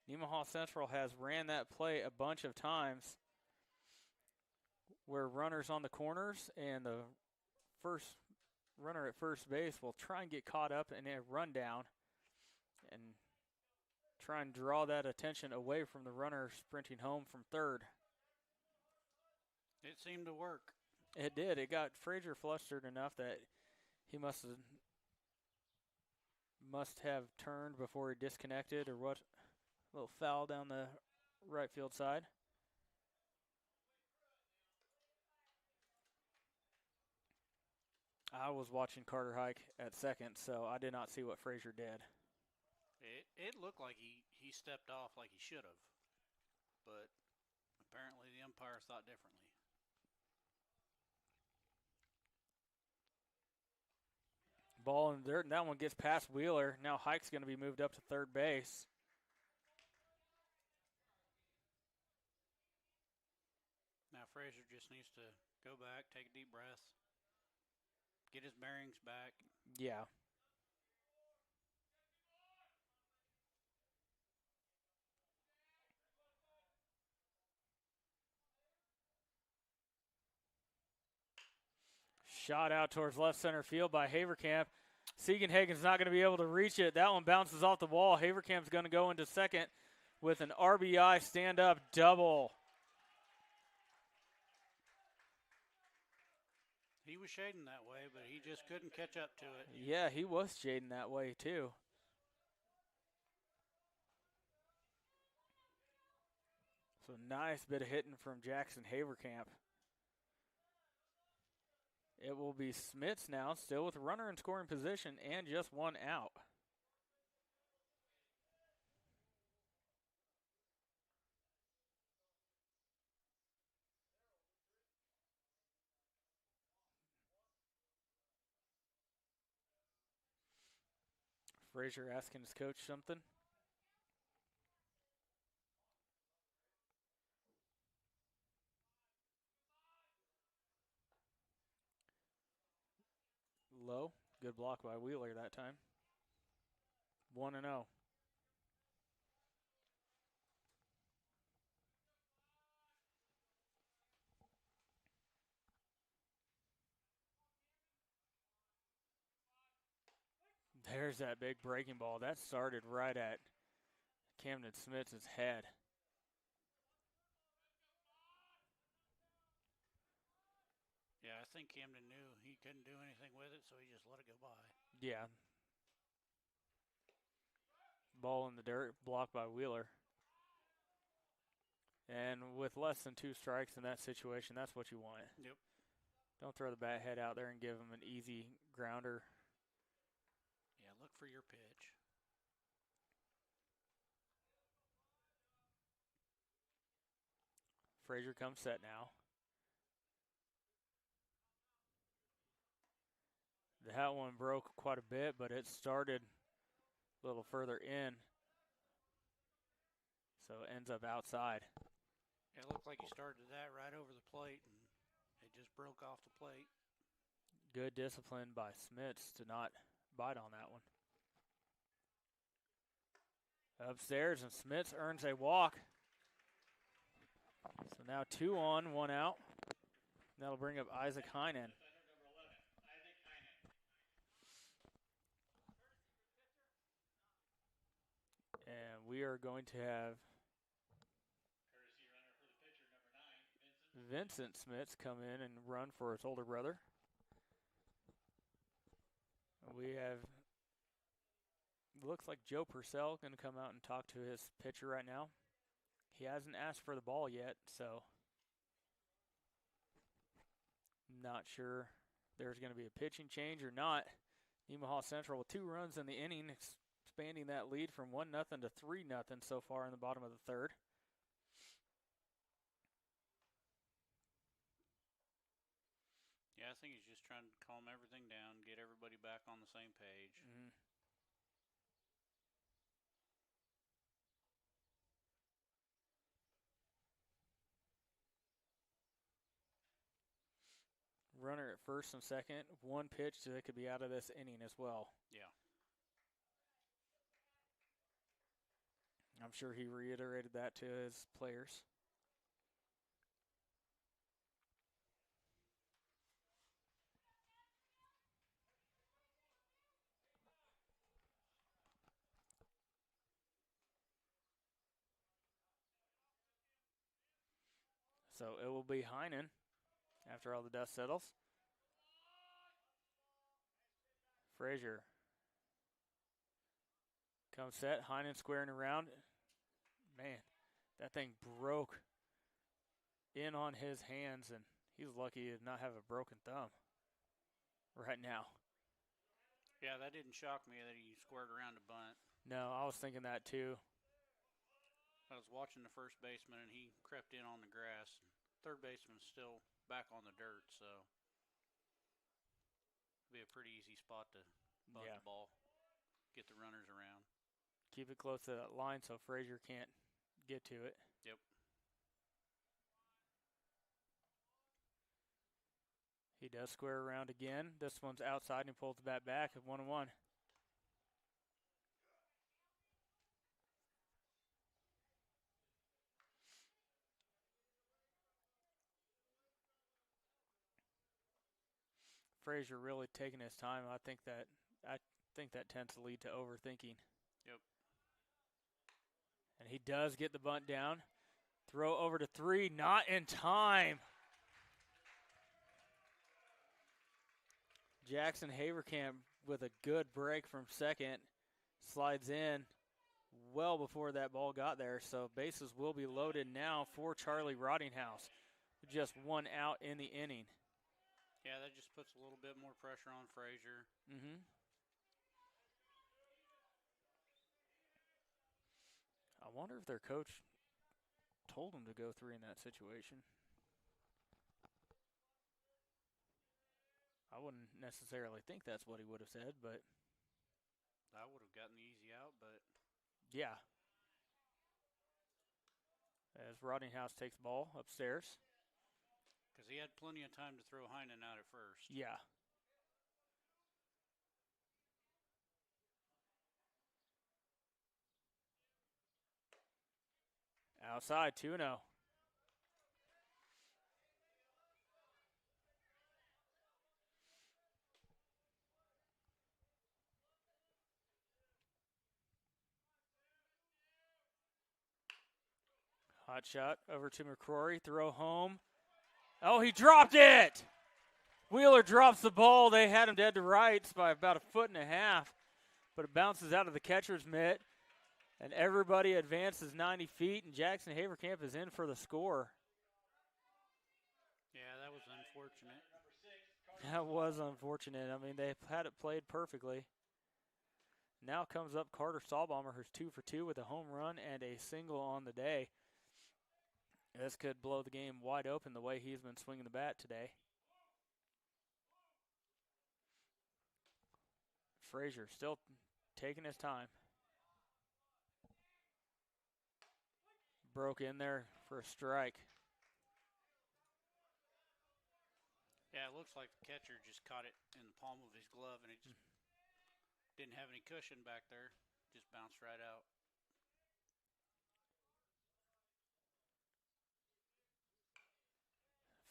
Nemaha Central has ran that play a bunch of times where runners on the corners and the first runner at first base will try and get caught up in a rundown and try and draw that attention away from the runner sprinting home from third. It seemed to work. It did. It got Frazier flustered enough that he must have turned before he disconnected or what. A little foul down the right field side. I was watching Carter Hike at second, so I did not see what Frazier did. It looked like he stepped off like he should have, but apparently the umpires thought differently. Ball in the dirt, and that one gets past Wheeler. Now Hike's going to be moved up to third base. Now Frazier just needs to go back, take a deep breath, get his bearings back. Yeah. Shot out towards left center field by Haverkamp. Siegenhagen's not going to be able to reach it. That one bounces off the wall. Haverkamp's going to go into second with an RBI stand-up double. He was shading that way, but he just couldn't catch up to it. Yeah, he was shading that way too. So nice bit of hitting from Jackson Haverkamp. It will be Smits now, still with a runner in scoring position and just one out. Frazier asking his coach something. low. Good block by Wheeler that time. 1-0. There's that big breaking ball. That started right at Camden Smith's head. Yeah, I think Camden knew he couldn't do anything with it, so he just let it go by. Yeah. Ball in the dirt, blocked by Wheeler. And with less than 2 strikes in that situation, that's what you want. Yep. Don't throw the bat head out there and give him an easy grounder. Yeah, look for your pitch. Frazier comes set now. That one broke quite a bit, but it started a little further in. So it ends up outside. It looked like he started that right over the plate, and it just broke off the plate. Good discipline by Smits to not bite on that one. Upstairs, and Smits earns a walk. So now 2 on, 1 out. That'll bring up Isaac Heinen. And we are going to have Vincent Smits come in and run for his older brother. We have, looks like Joe Purcell going to come out and talk to his pitcher right now. He hasn't asked for the ball yet, so not sure there's going to be a pitching change or not. Nemaha Central with 2 runs in the inning, expanding that lead from 1-0 to 3-0 so far in the bottom of the third. Yeah, I think he's just trying to calm everything down, get everybody back on the same page. Mm-hmm. Runner at first and second. 1 pitch that could be out of this inning as well. Yeah. I'm sure he reiterated that to his players. So it will be Heinen after all the dust settles. Frazier comes set. Heinen squaring around. Man, that thing broke in on his hands, and he's lucky to not have a broken thumb right now. Yeah, that didn't shock me that he squared around a bunt. No, I was thinking that too. I was watching the first baseman, and he crept in on the grass. Third baseman's still back on the dirt, so it'll be a pretty easy spot to bunt the ball, get the runners around. Keep it close to that line so Frazier can't get to it. Yep. He does square around again. This one's outside, and he pulls the bat back at 1-1. Frazier really taking his time. I think that tends to lead to overthinking. Yep. And he does get the bunt down. Throw over to 3, not in time. Jackson Haverkamp with a good break from second. Slides in well before that ball got there. So bases will be loaded now for Charlie Rottinghouse. Just 1 out in the inning. Yeah, that just puts a little bit more pressure on Frazier. Mm-hmm. I wonder if their coach told him to go 3 in that situation. I wouldn't necessarily think that's what he would have said, but I would have gotten the easy out, but yeah. As Rottinghouse takes ball upstairs. Because he had plenty of time to throw Heinen out at first. Yeah. Outside, 2-0. Hot shot over to McCrory. Throw home. Oh, he dropped it! Wheeler drops the ball. They had him dead to rights by about 1.5 feet, but it bounces out of the catcher's mitt, and everybody advances 90 feet, and Jackson Haverkamp is in for the score. Yeah, that was unfortunate. That was unfortunate. I mean, they had it played perfectly. Now comes up Carter Stahlbomber, who's 2 for 2 with a home run and a single on the day. This could blow the game wide open the way he's been swinging the bat today. Frazier still taking his time. Broke in there for a strike. Yeah, it looks like the catcher just caught it in the palm of his glove, and it just didn't have any cushion back there. Just bounced right out.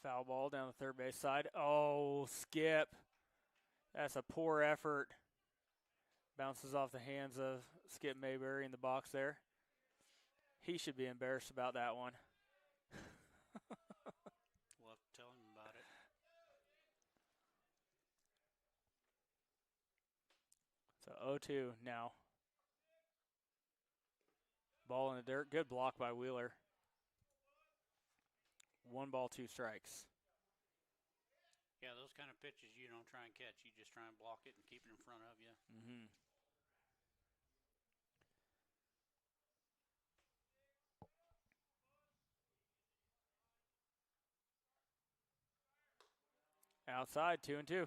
Foul ball down the third base side. Oh, Skip. That's a poor effort. Bounces off the hands of Skip Mayberry in the box there. He should be embarrassed about that one. We'll have to tell him about it. So 0-2 now. Ball in the dirt. Good block by Wheeler. 1 ball, 2 strikes. Yeah, those kind of pitches you don't try and catch. You just try and block it and keep it in front of you. Mm-hmm. Outside, 2-2.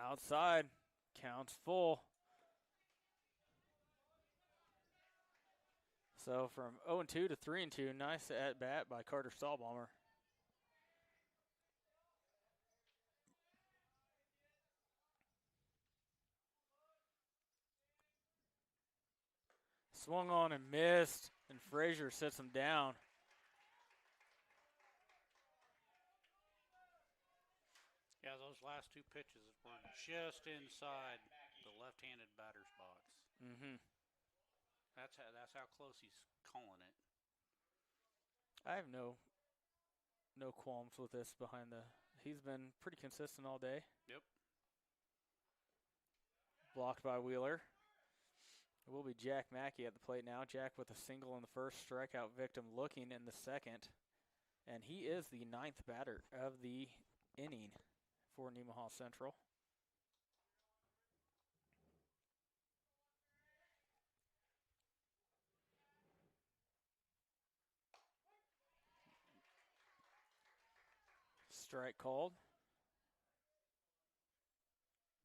Outside, counts full. So from 0-2 to 3-2, nice at bat by Carter Stahlbomber. Swung on and missed, and Frazier sets him down. Yeah, those last 2 pitches were just inside the left-handed batter's box. Mm-hmm. That's how close he's calling it. I have no qualms with this behind the. He's been pretty consistent all day. Yep. Blocked by Wheeler. It will be Jack Mackey at the plate now. Jack with a single in the first, strikeout victim looking in the second. And he is the 9th batter of the inning for Nemaha Central. Strike called.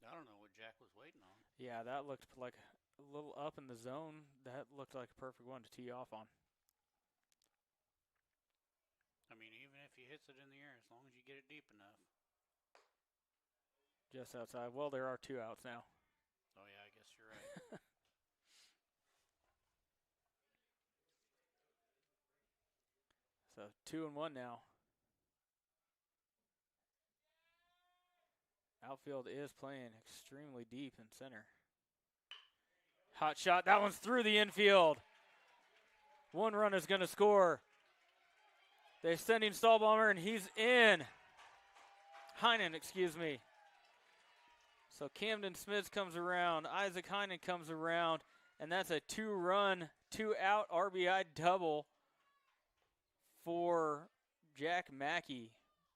I don't know what Jack was waiting on. Yeah, that looked like a little up in the zone. That looked like a perfect one to tee off on. I mean, even if he hits it in the air, as long as you get it deep enough. Just outside. Well, there are 2 outs now. Oh, yeah, I guess you're right. So 2-1 now. Outfield is playing extremely deep in center. Hot shot. That one's through the infield. 1 run is going to score. They're sending Stahlbomber, and he's in. Heinen, excuse me. So Camden Smith comes around. Isaac Heinen comes around. And that's a 2-run, 2-out RBI double for Jack Mackey.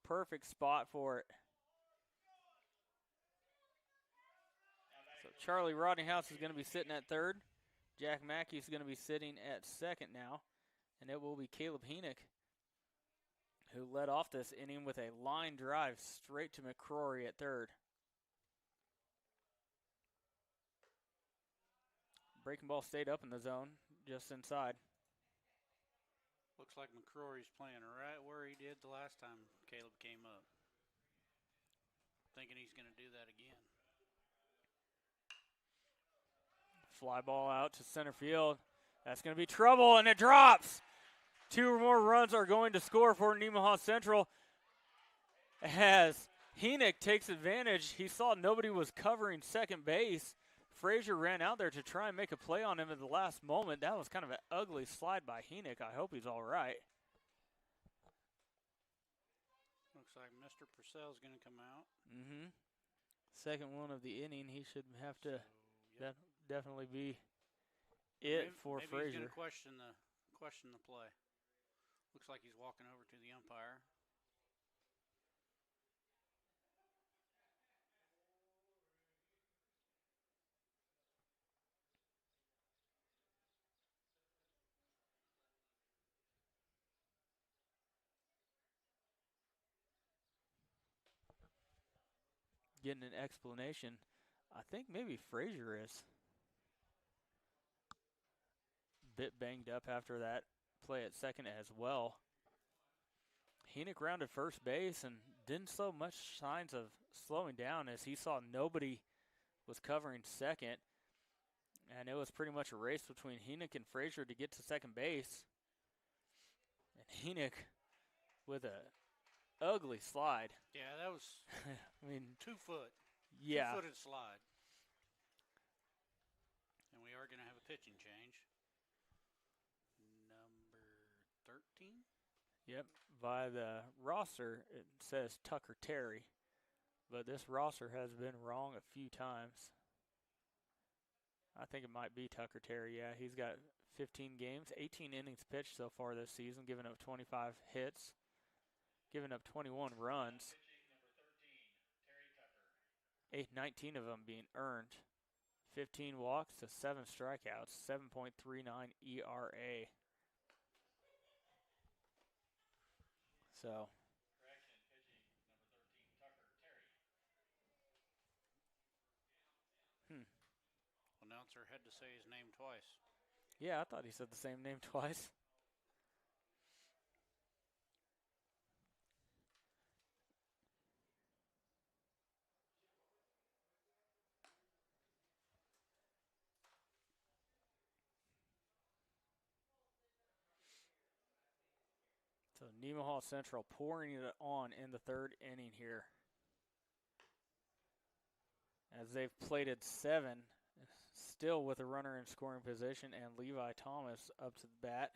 Perfect spot for it. So Charlie Rodneyhouse is going to be sitting at third. Jack Mackey is going to be sitting at second now. And it will be Caleb Heenick who led off this inning with a line drive straight to McCrory at third. breaking ball stayed up in the zone, just inside. Looks like McCrory's playing right where he did the last time Caleb came up. Thinking he's going to do that again. Fly ball out to center field. That's going to be trouble, and it drops. 2 more runs are going to score for Nemaha Central. As Henick takes advantage, he saw nobody was covering second base. Frazier ran out there to try and make a play on him at the last moment. That was kind of an ugly slide by Henick. I hope he's all right. Looks like Mr. Purcell's going to come out. Second one of the inning. He should have to definitely be it for maybe Frazier. He's going to question the play. Looks like he's walking over to the umpire. Getting an explanation. I think maybe Frazier is a bit banged up after that play at second as well. Henick rounded first base and didn't show much signs of slowing down as he saw nobody was covering second. And it was pretty much a race between Henick and Frazier to get to second base. And Henick with a ugly slide. Yeah, that was I mean, 2 foot. Yeah. 2-footed slide. And we are going to have a pitching change. Number 13? Yep. By the roster, it says Tucker Terry. But this roster has been wrong a few times. I think it might be Tucker Terry. Yeah, he's got 15 games, 18 innings pitched so far this season, giving up 25 hits, giving up 21 runs. 19 of them being earned. 15 walks to 7 strikeouts, 7.39 ERA. So. Announcer had to say his name twice. Yeah, I thought he said the same name twice. So Nemaha Central pouring it on in the third inning here. As they've plated 7, still with a runner in scoring position, and Levi Thomas up to the bat.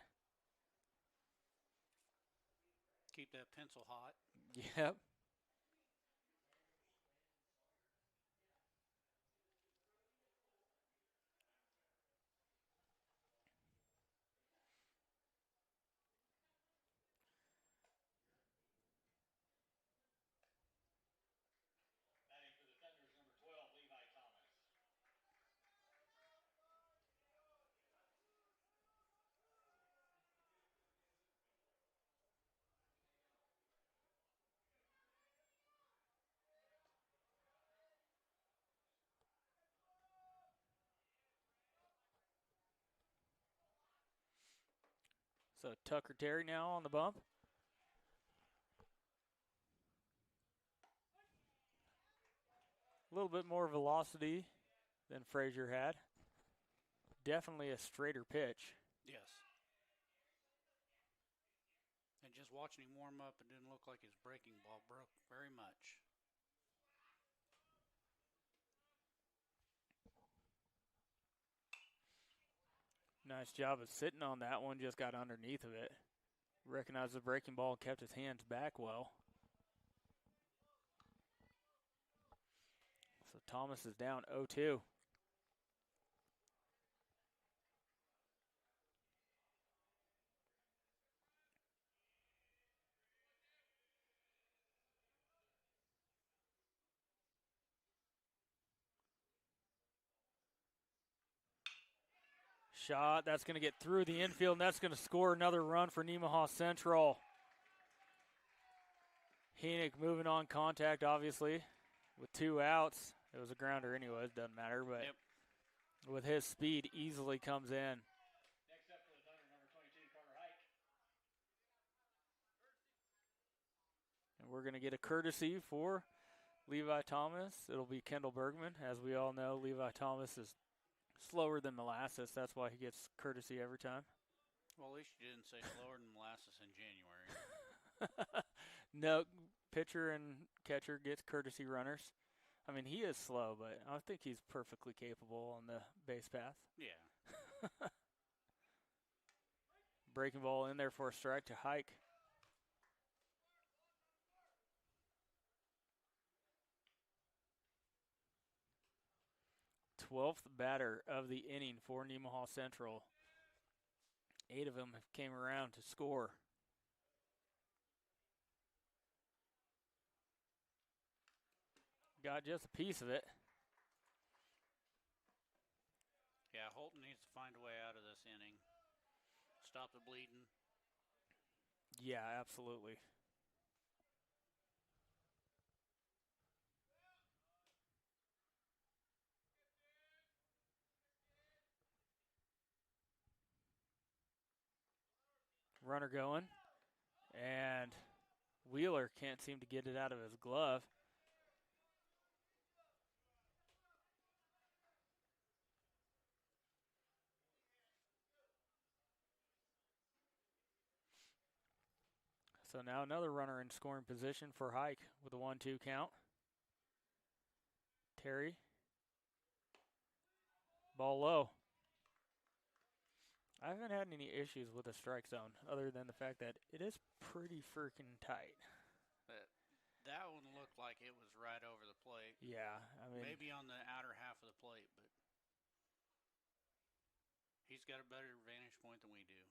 Keep that pencil hot. Yep. Batting for the Thunders, number 12, Levi Thomas. So Tucker Terry now on the bump. A little bit more velocity than Frazier had. Definitely a straighter pitch. Yes. And just watching him warm up, it didn't look like his breaking ball broke very much. Nice job of sitting on that one, just got underneath of it. Recognized the breaking ball and kept his hands back well. So Thomas is down 0-2. Shot, that's going to get through the infield, and that's going to score another run for Nemaha Central. Henick moving on contact, obviously, with 2 outs. It was a grounder anyways, doesn't matter, but with his speed, easily comes in. Next up for the Thunder, number 22, Carter Hike. And we're going to get a courtesy for Levi Thomas. It'll be Kendall Bergman. As we all know, Levi Thomas is slower than molasses. That's why he gets courtesy every time. Well, at least you didn't say slower than molasses in January. No, pitcher and catcher gets courtesy runners. I mean, he is slow, but I think he's perfectly capable on the base path. Yeah. Breaking ball in there for a strike to Hike. Twelfth batter of the inning for Nemaha Central. 8 of them came around to score. Got just a piece of it. Yeah, Holton needs to find a way out of this inning. Stop the bleeding. Yeah, absolutely. Runner going. And Wheeler can't seem to get it out of his glove. So now another runner in scoring position for Hike with a 1-2 count. Terry. Ball low. I haven't had any issues with the strike zone other than the fact that it is pretty freaking tight. That one looked like it was right over the plate. Yeah, I mean, maybe on the outer half of the plate, but he's got a better vantage point than we do.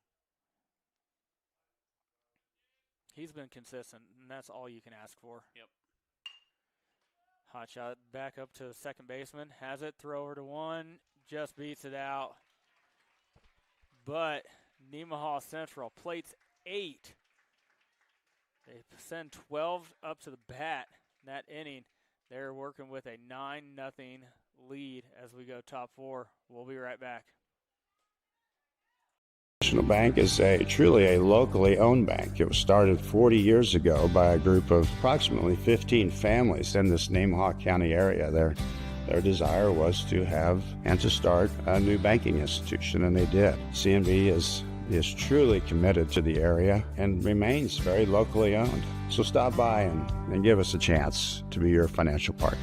He's been consistent, and that's all you can ask for. Yep. Hot shot back up to the second baseman. Has it, throw over to one, just beats it out. But Nemaha Central plates 8. They send 12 up to the bat in that inning. They're working with a 9-0 lead as we go top 4. We'll be right back. National Bank is truly a locally owned bank. It was started 40 years ago by a group of approximately 15 families in this Nemaha County area. Their desire was to have and to start a new banking institution, and they did. CNB is truly committed to the area and remains very locally owned. So stop by and give us a chance to be your financial partner.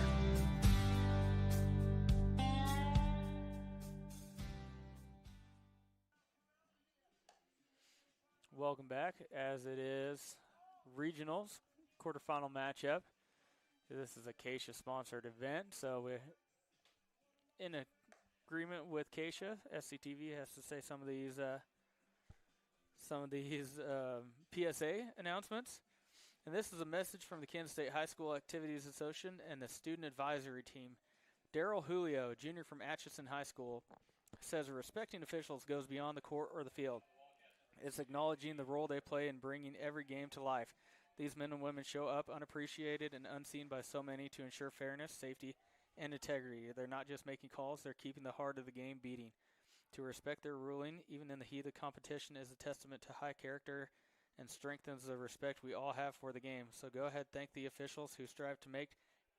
Welcome back, as it is regionals quarterfinal matchup. This is a Keisha sponsored event, so we're in agreement with Keisha. SCTV has to say some of these PSA announcements. And this is a message from the Kansas State High School Activities Association and the Student Advisory Team. Daryl Julio, junior from Atchison High School, says respecting officials goes beyond the court or the field. It's acknowledging the role they play in bringing every game to life. These men and women show up unappreciated and unseen by so many to ensure fairness, safety, and integrity. They're not just making calls, they're keeping the heart of the game beating. To respect their ruling, even in the heat of competition, is a testament to high character and strengthens the respect we all have for the game. So go ahead, thank the officials who strive to make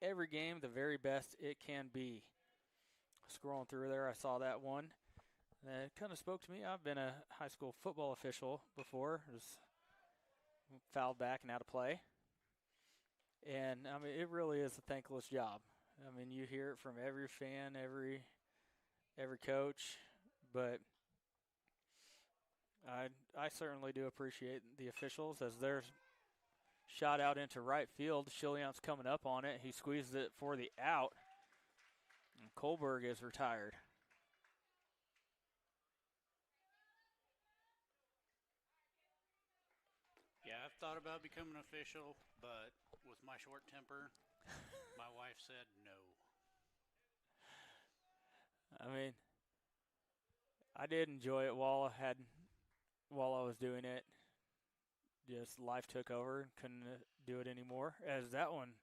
every game the very best it can be. Scrolling through there, I saw that one. It kind of spoke to me. I've been a high school football official before. It was fouled back and out of play. And, I mean, it really is a thankless job. I mean, you hear it from every fan, every coach. But I certainly do appreciate the officials as there's shot out into right field. Chillian's coming up on it. He squeezes it for the out. And Kohlberg is retired. Yeah, I've thought about becoming an official, but with my short temper, my wife said no. I mean, I did enjoy it while I was doing it. Just life took over and couldn't do it anymore. As that one,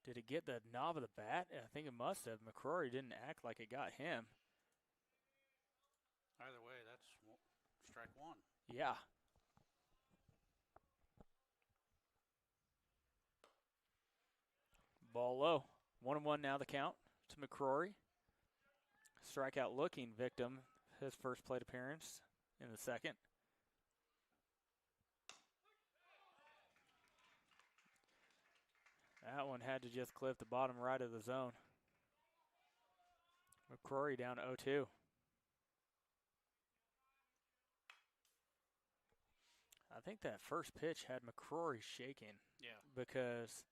did it get the knob of the bat? I think it must have. McCrory didn't act like it got him. Either way, that's strike one. Yeah. Ball low. 1-1 now the count to McCrory. Strikeout looking Victim, his first plate appearance in the second. That one had to just clip the bottom right of the zone. McCrory down 0-2. I think that first pitch had McCrory shaking. Yeah. Because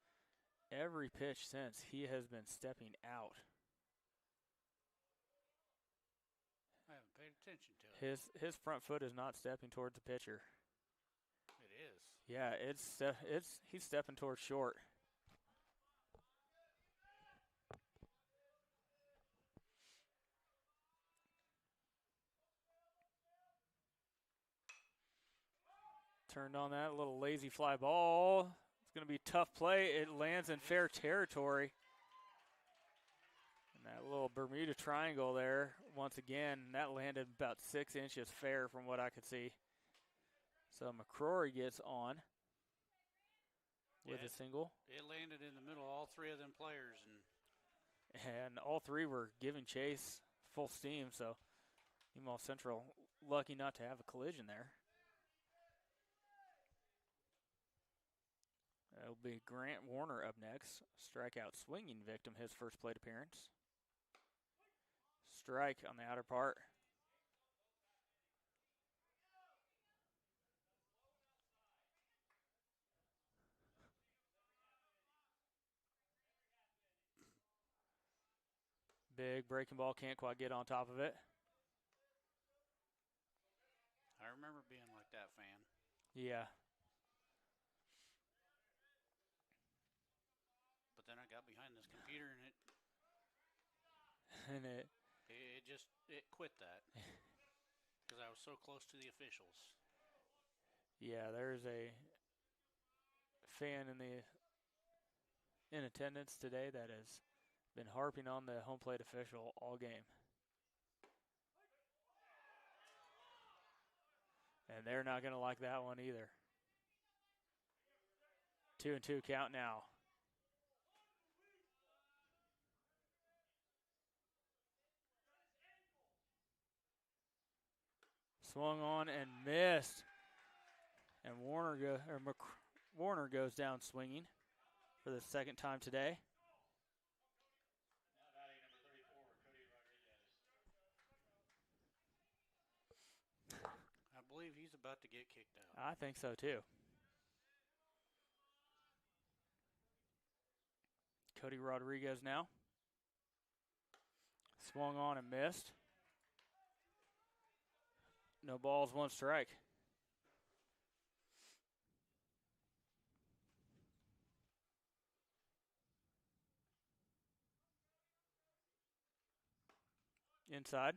every pitch since, he has been stepping out. I haven't paid attention to it. His front foot is not stepping towards the pitcher. It is. Yeah, he's stepping towards short. Turned on that little lazy fly ball. It's going to be a tough play. It lands in fair territory. And that little Bermuda triangle there, once again, that landed about 6 inches fair from what I could see. So McCrory gets on with a single. It landed in the middle of all three of them players. And all three were giving chase full steam, so Nemaha Central lucky not to have a collision there. It'll be Grant Warner up next. Strikeout swinging Victim, his first plate appearance. Strike on the outer part. Big breaking ball, can't quite get on top of it. I remember being like that fan. Yeah. But then I got behind this computer and it quit that because I was so close to the officials. Yeah, there's a fan in attendance today that has been harping on the home plate official all game. And they're not going to like that one either. 2-2 count now. Swung on and missed. And Warner goes down swinging for the second time today. Now batting number 34, Cody Rodriguez. I believe he's about to get kicked out. I think so too. Cody Rodriguez now. Swung on and missed. No balls, one strike. Inside.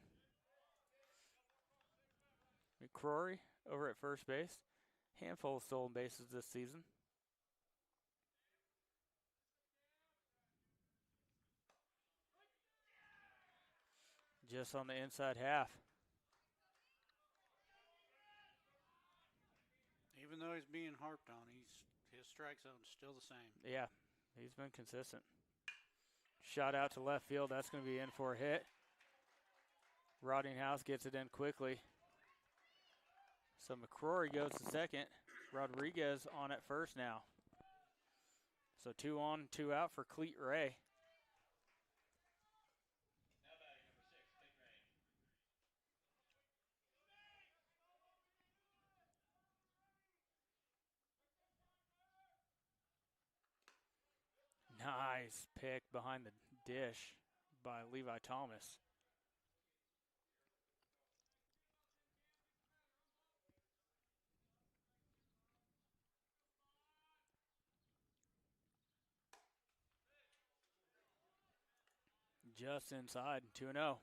McCrory over at first base. Handful of stolen bases this season. Just on the inside half. Even though he's being harped on, his strike zone's still the same. Yeah, he's been consistent. Shot out to left field. That's going to be in for a hit. Roddinghouse gets it in quickly. So McCrory goes to second. Rodriguez on at first now. So 2 on, 2 out for Cleet Ray. Now batting number 6, Big Ray. Nice pick behind the dish by Levi Thomas. Just inside, 2-0.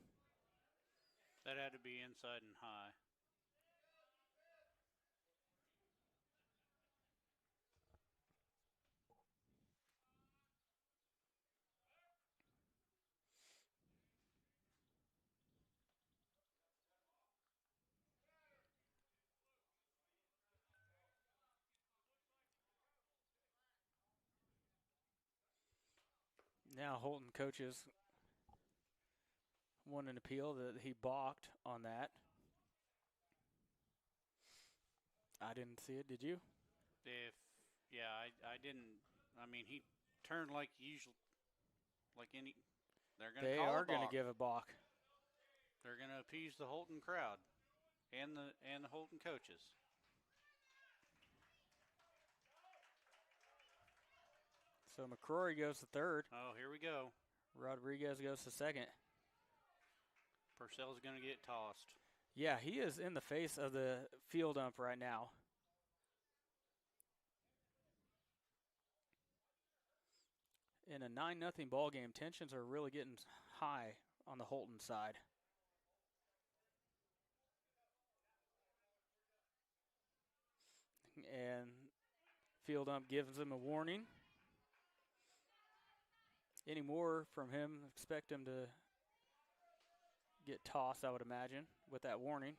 That had to be inside and high. Now Holton coaches won an appeal that he balked on that. I didn't see it. Did you? I didn't. I mean, he turned like usual, like any. They are going to give a balk. They're going to appease the Holton crowd and the Holton coaches. So McCrory goes to third. Oh, here we go. Rodriguez goes to second. Purcell's going to get tossed. Yeah, he is in the face of the field ump right now. In a 9-0 ball game, tensions are really getting high on the Holton side. And field ump gives him a warning. Any more from him, expect him to get tossed, I would imagine, with that warning.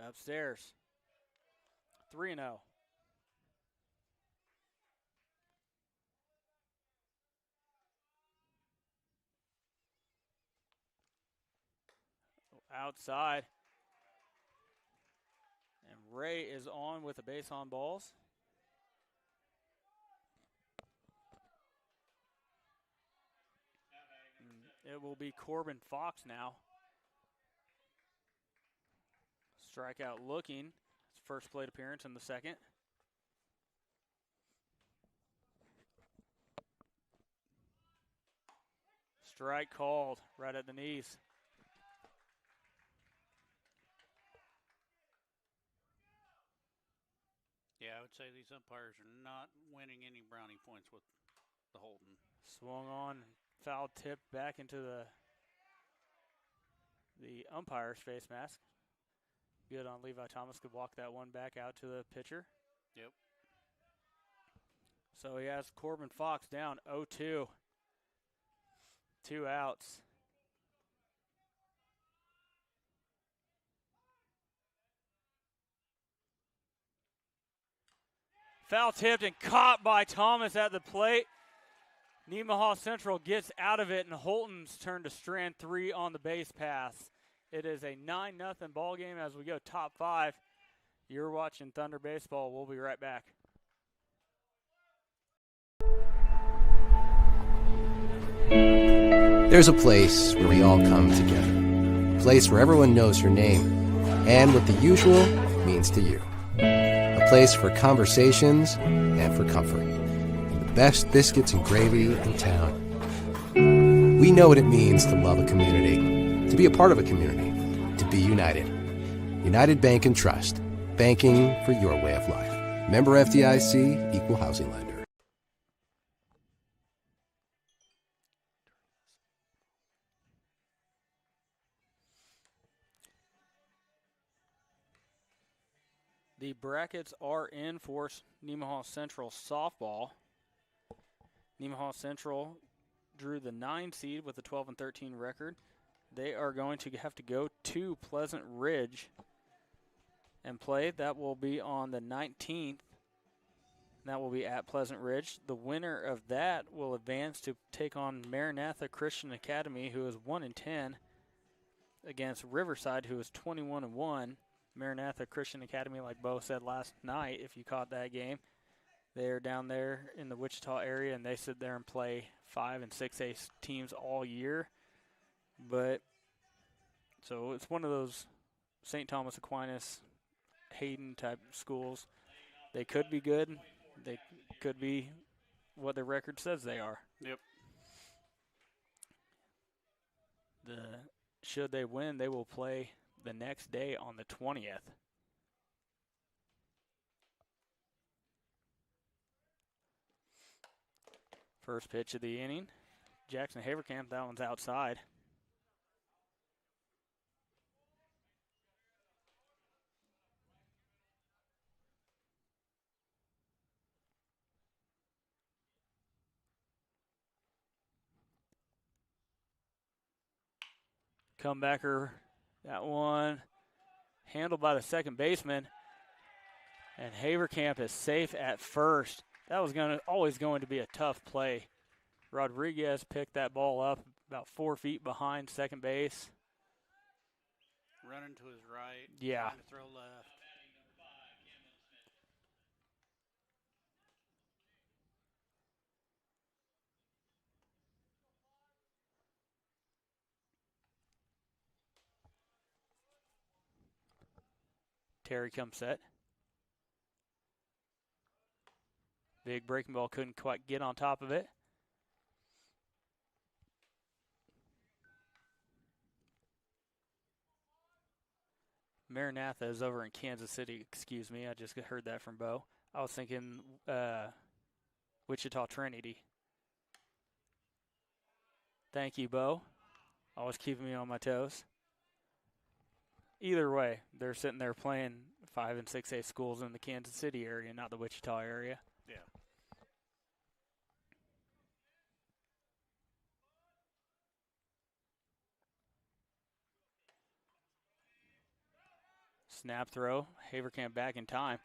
Upstairs. 3-0. Outside. And Ray is on with the base on balls. It will be Corbin Fox now. Strikeout looking. His first plate appearance in the second. Strike called right at the knees. Yeah, I would say these umpires are not winning any brownie points with the Holton. Swung on, foul tip back into the umpire's face mask. Good on Levi Thomas, could walk that one back out to the pitcher. Yep. So he has Corbin Fox down 0-2. 2 outs. Foul tipped and caught by Thomas at the plate. Nemaha Central gets out of it, and Holton's turn to strand 3 on the base pass. It is a 9-0 ball game as we go top 5. You're watching Thunder Baseball. We'll be right back. There's a place where we all come together. A place where everyone knows your name and what the usual means to you. A place for conversations and for comfort. And the best biscuits and gravy in town. We know what it means to love a community, to be a part of a community, to be united. United Bank and Trust. Banking for your way of life. Member FDIC, Equal Housing Lender. The brackets are in for Nemaha Central softball. Nemaha Central drew the 9 seed with a 12-13 record. They are going to have to go to Pleasant Ridge and play. That will be on the 19th. That will be at Pleasant Ridge. The winner of that will advance to take on Maranatha Christian Academy, who is 1-10, against Riverside, who is 21-1. Maranatha Christian Academy, like Bo said last night, if you caught that game, they're down there in the Wichita area, and they sit there and play 5 and 6A teams all year. But so it's one of those St. Thomas Aquinas, Hayden type schools. They could be good. They could be what their record says they are. Yep. Should they win, they will play the next day on the 20th. First pitch of the inning. Jackson Haverkamp, that one's outside. Comebacker, that one handled by the second baseman. And Haverkamp is safe at first. That was always going to be a tough play. Rodriguez picked that ball up about 4 feet behind second base. Running to his right. Yeah. Trying to throw left. Terry comes set. Big breaking ball couldn't quite get on top of it. Maranatha is over in Kansas City. Excuse me, I just heard that from Bo. I was thinking Wichita Trinity. Thank you, Bo. Always keeping me on my toes. Either way, they're sitting there playing 5 and 6A schools in the Kansas City area, not the Wichita area. Yeah. Snap throw, Haverkamp back in time.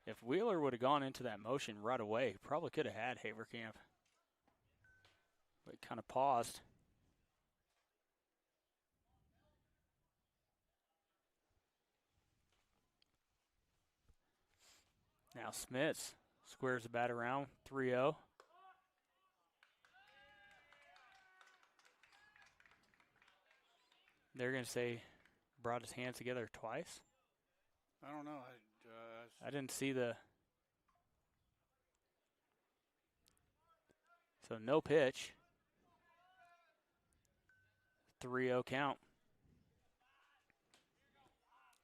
If Wheeler would have gone into that motion right away, probably could have had Haverkamp. But kind of paused. Now Smits squares the bat around, 3-0. They're going to say brought his hands together twice. I don't know. I didn't see the. So no pitch. 3-0 count.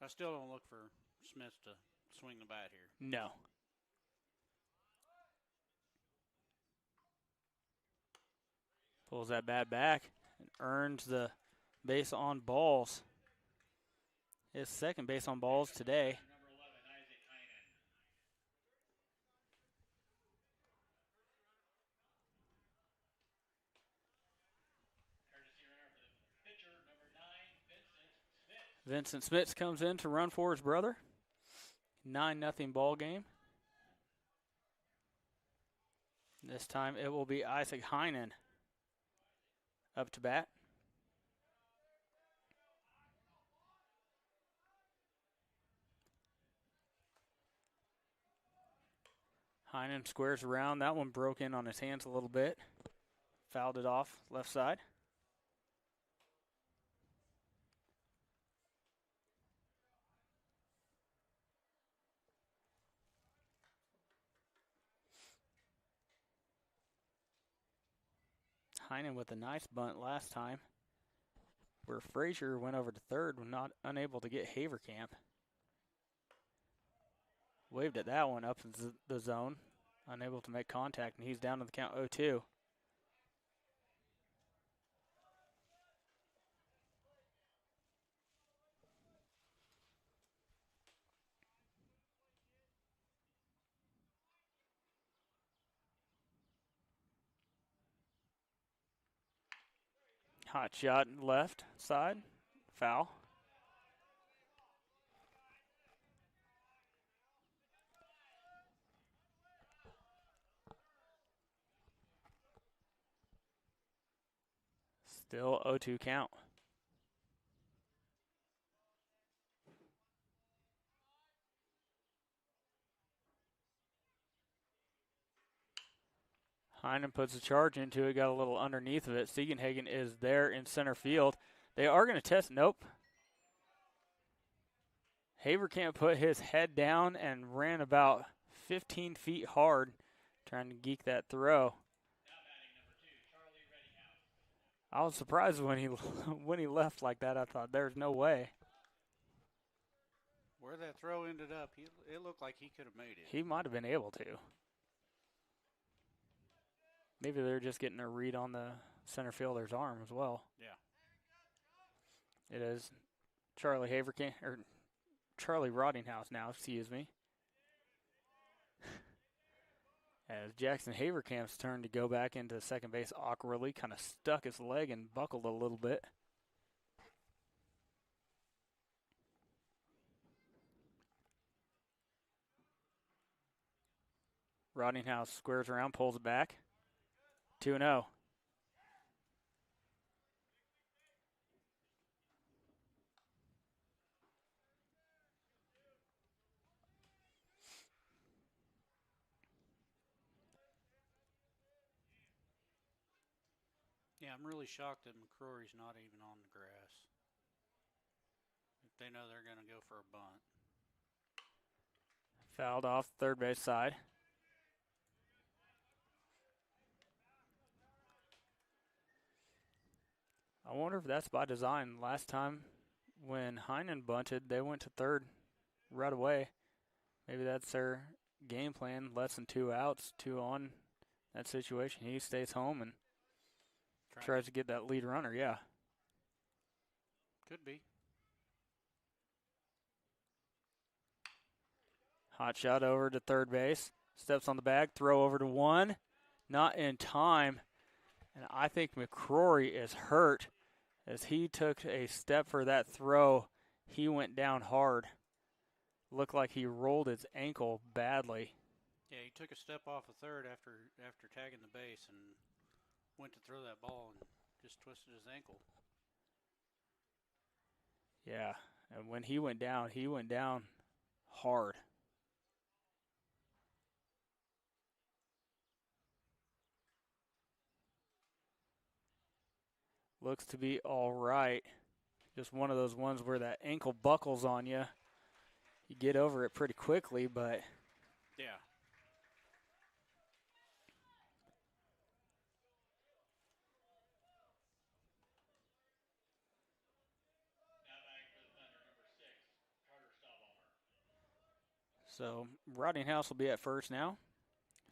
I still don't look for Smith to swing the bat here. No. Pulls that bat back and earns the base on balls. His second base on balls today. Vincent Smits comes in to run for his brother. 9-0 ball game. This time it will be Isaac Heinen up to bat. Heinen squares around. That one broke in on his hands a little bit. Fouled it off left side. Heinen with a nice bunt last time, where Frazier went over to third, not unable to get Haverkamp. Waved at that one up in the zone, unable to make contact, and he's down to the count 0-2. Hot shot left side, foul. Still 0-2 count. Heinen puts a charge into it, got a little underneath of it. Siegenhagen is there in center field. They are going to test, nope. Haverkamp put his head down and ran about 15 feet hard, trying to geek that throw. I was surprised when he left like that. I thought there's no way. Where that throw ended up, it looked like he could have made it. He might have been able to. Maybe they're just getting a read on the center fielder's arm as well. Yeah. It is Charlie Haverkamp, or Charlie Rottinghouse now, excuse me. As Jackson Haverkamp's turn to go back into second base awkwardly, kind of stuck his leg and buckled a little bit. Roddinghouse squares around, pulls it back. 2-0. Yeah, I'm really shocked that McCrory's not even on the grass. If they know they're going to go for a bunt. Fouled off third base side. I wonder if that's by design. Last time when Heinen bunted, they went to third right away. Maybe that's their game plan. Less than 2 outs, 2 on that situation. He stays home and tries to get that lead runner, yeah. Could be. Hot shot over to third base. Steps on the bag, throw over to 1. Not in time. And I think McCrory is hurt as he took a step for that throw. He went down hard. Looked like he rolled his ankle badly. Yeah, he took a step off of third after tagging the base and went to throw that ball and just twisted his ankle. Yeah, and when he went down hard. Looks to be all right. Just one of those ones where that ankle buckles on you. You get over it pretty quickly, but yeah. So Roddinghouse will be at first now.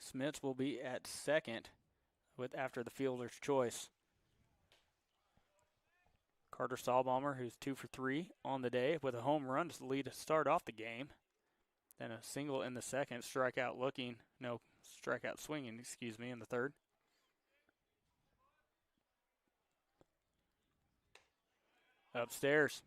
Smits will be at second after the fielder's choice. Carter Stahlbommer, who's 2 for 3 on the day with a home run to lead to start off the game. Then a single in the second, strikeout swinging, in the third. Upstairs.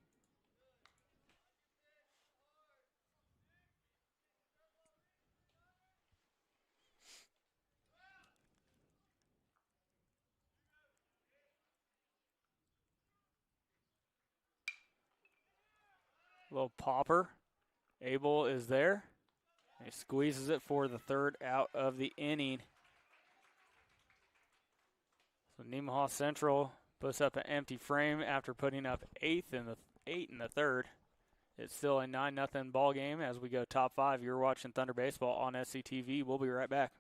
Little popper. Abel is there. He squeezes it for the third out of the inning. So Nemaha Central puts up an empty frame after putting up 8 in the third. It's still a 9-0 ball game as we go top 5. You're watching Thunder Baseball on SCTV. We'll be right back.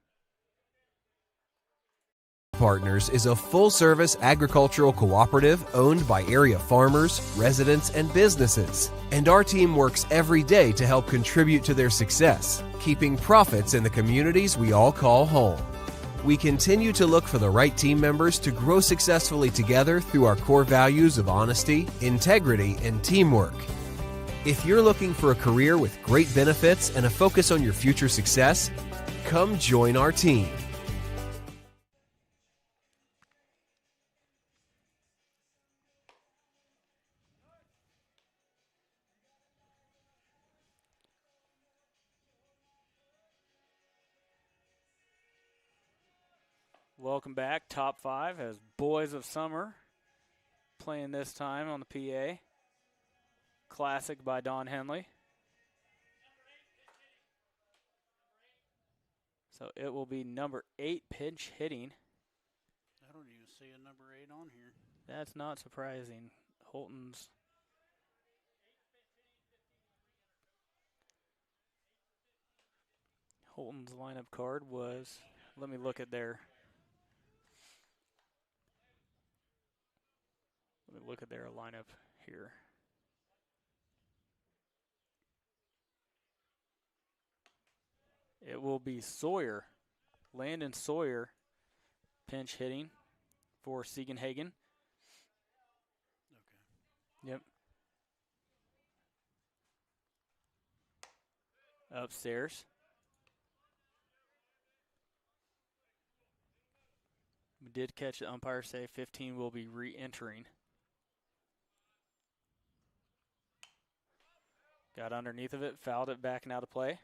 Partners is a full-service agricultural cooperative owned by area farmers, residents, and businesses. And our team works every day to help contribute to their success, keeping profits in the communities we all call home. We continue to look for the right team members to grow successfully together through our core values of honesty, integrity, and teamwork. If you're looking for a career with great benefits and a focus on your future success, come join our team. Welcome back, top 5 as Boys of Summer playing this time on the PA. Classic by Don Henley. So it will be number 8 pinch hitting. I don't even see a number 8 on here. That's not surprising. Holton's lineup card was, let me look at their lineup here. It will be Sawyer, Landon Sawyer, pinch hitting for Siegenhagen. Okay. Yep. Upstairs. We did catch the umpire say 15 will be re-entering. Got underneath of it, fouled it back and out of play.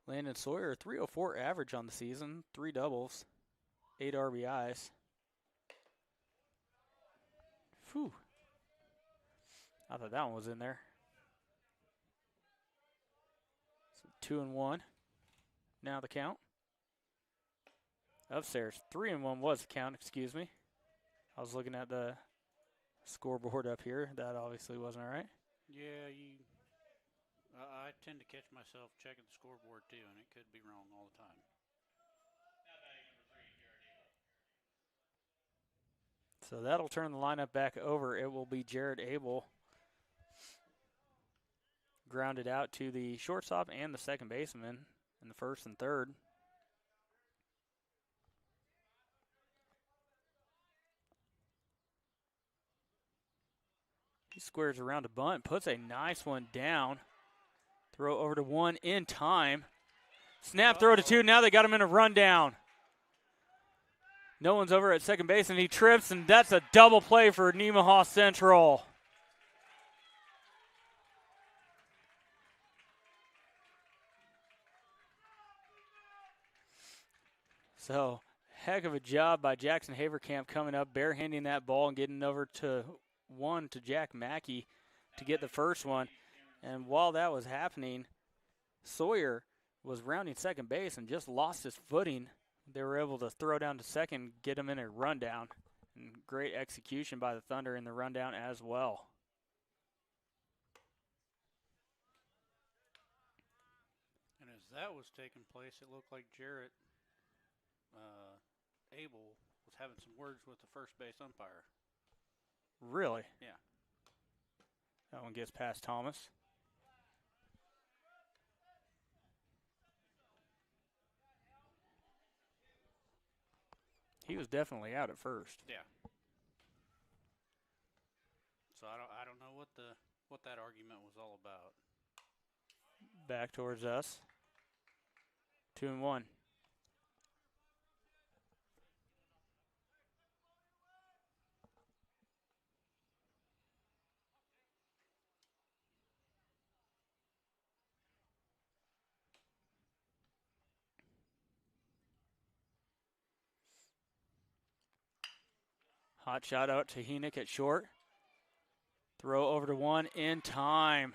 Landon Sawyer, 304 average on the season, 3 doubles, 8 RBIs. Phew. I thought that one was in there. So 2-1. Now the count. Upstairs, 3-1 was the count, excuse me. I was looking at the scoreboard up here. That obviously wasn't all right. Yeah, I tend to catch myself checking the scoreboard too, and it could be wrong all the time. So that'll turn the lineup back over. It will be Jared Abel grounded out to the shortstop and the second baseman in the first and third. He squares around a bunt, puts a nice one down. Throw over to 1 in time. Snap throw to 2. Now they got him in a rundown. No one's over at second base, and he trips, and that's a double play for Nemaha Central. So, heck of a job by Jackson Haverkamp coming up, barehanding that ball and getting over to 1 to Jack Mackey to get the first one. And while that was happening, Sawyer was rounding second base and just lost his footing. They were able to throw down to second, get him in a rundown. And great execution by the Thunder in the rundown as well. And as that was taking place, it looked like Jarrett Abel was having some words with the first base umpire. Really? Yeah. That one gets past Thomas. He was definitely out at first. Yeah. So I don't know what that argument was all about. Back towards us. 2-1. Hot shot out to Henick at short. Throw over to 1 in time.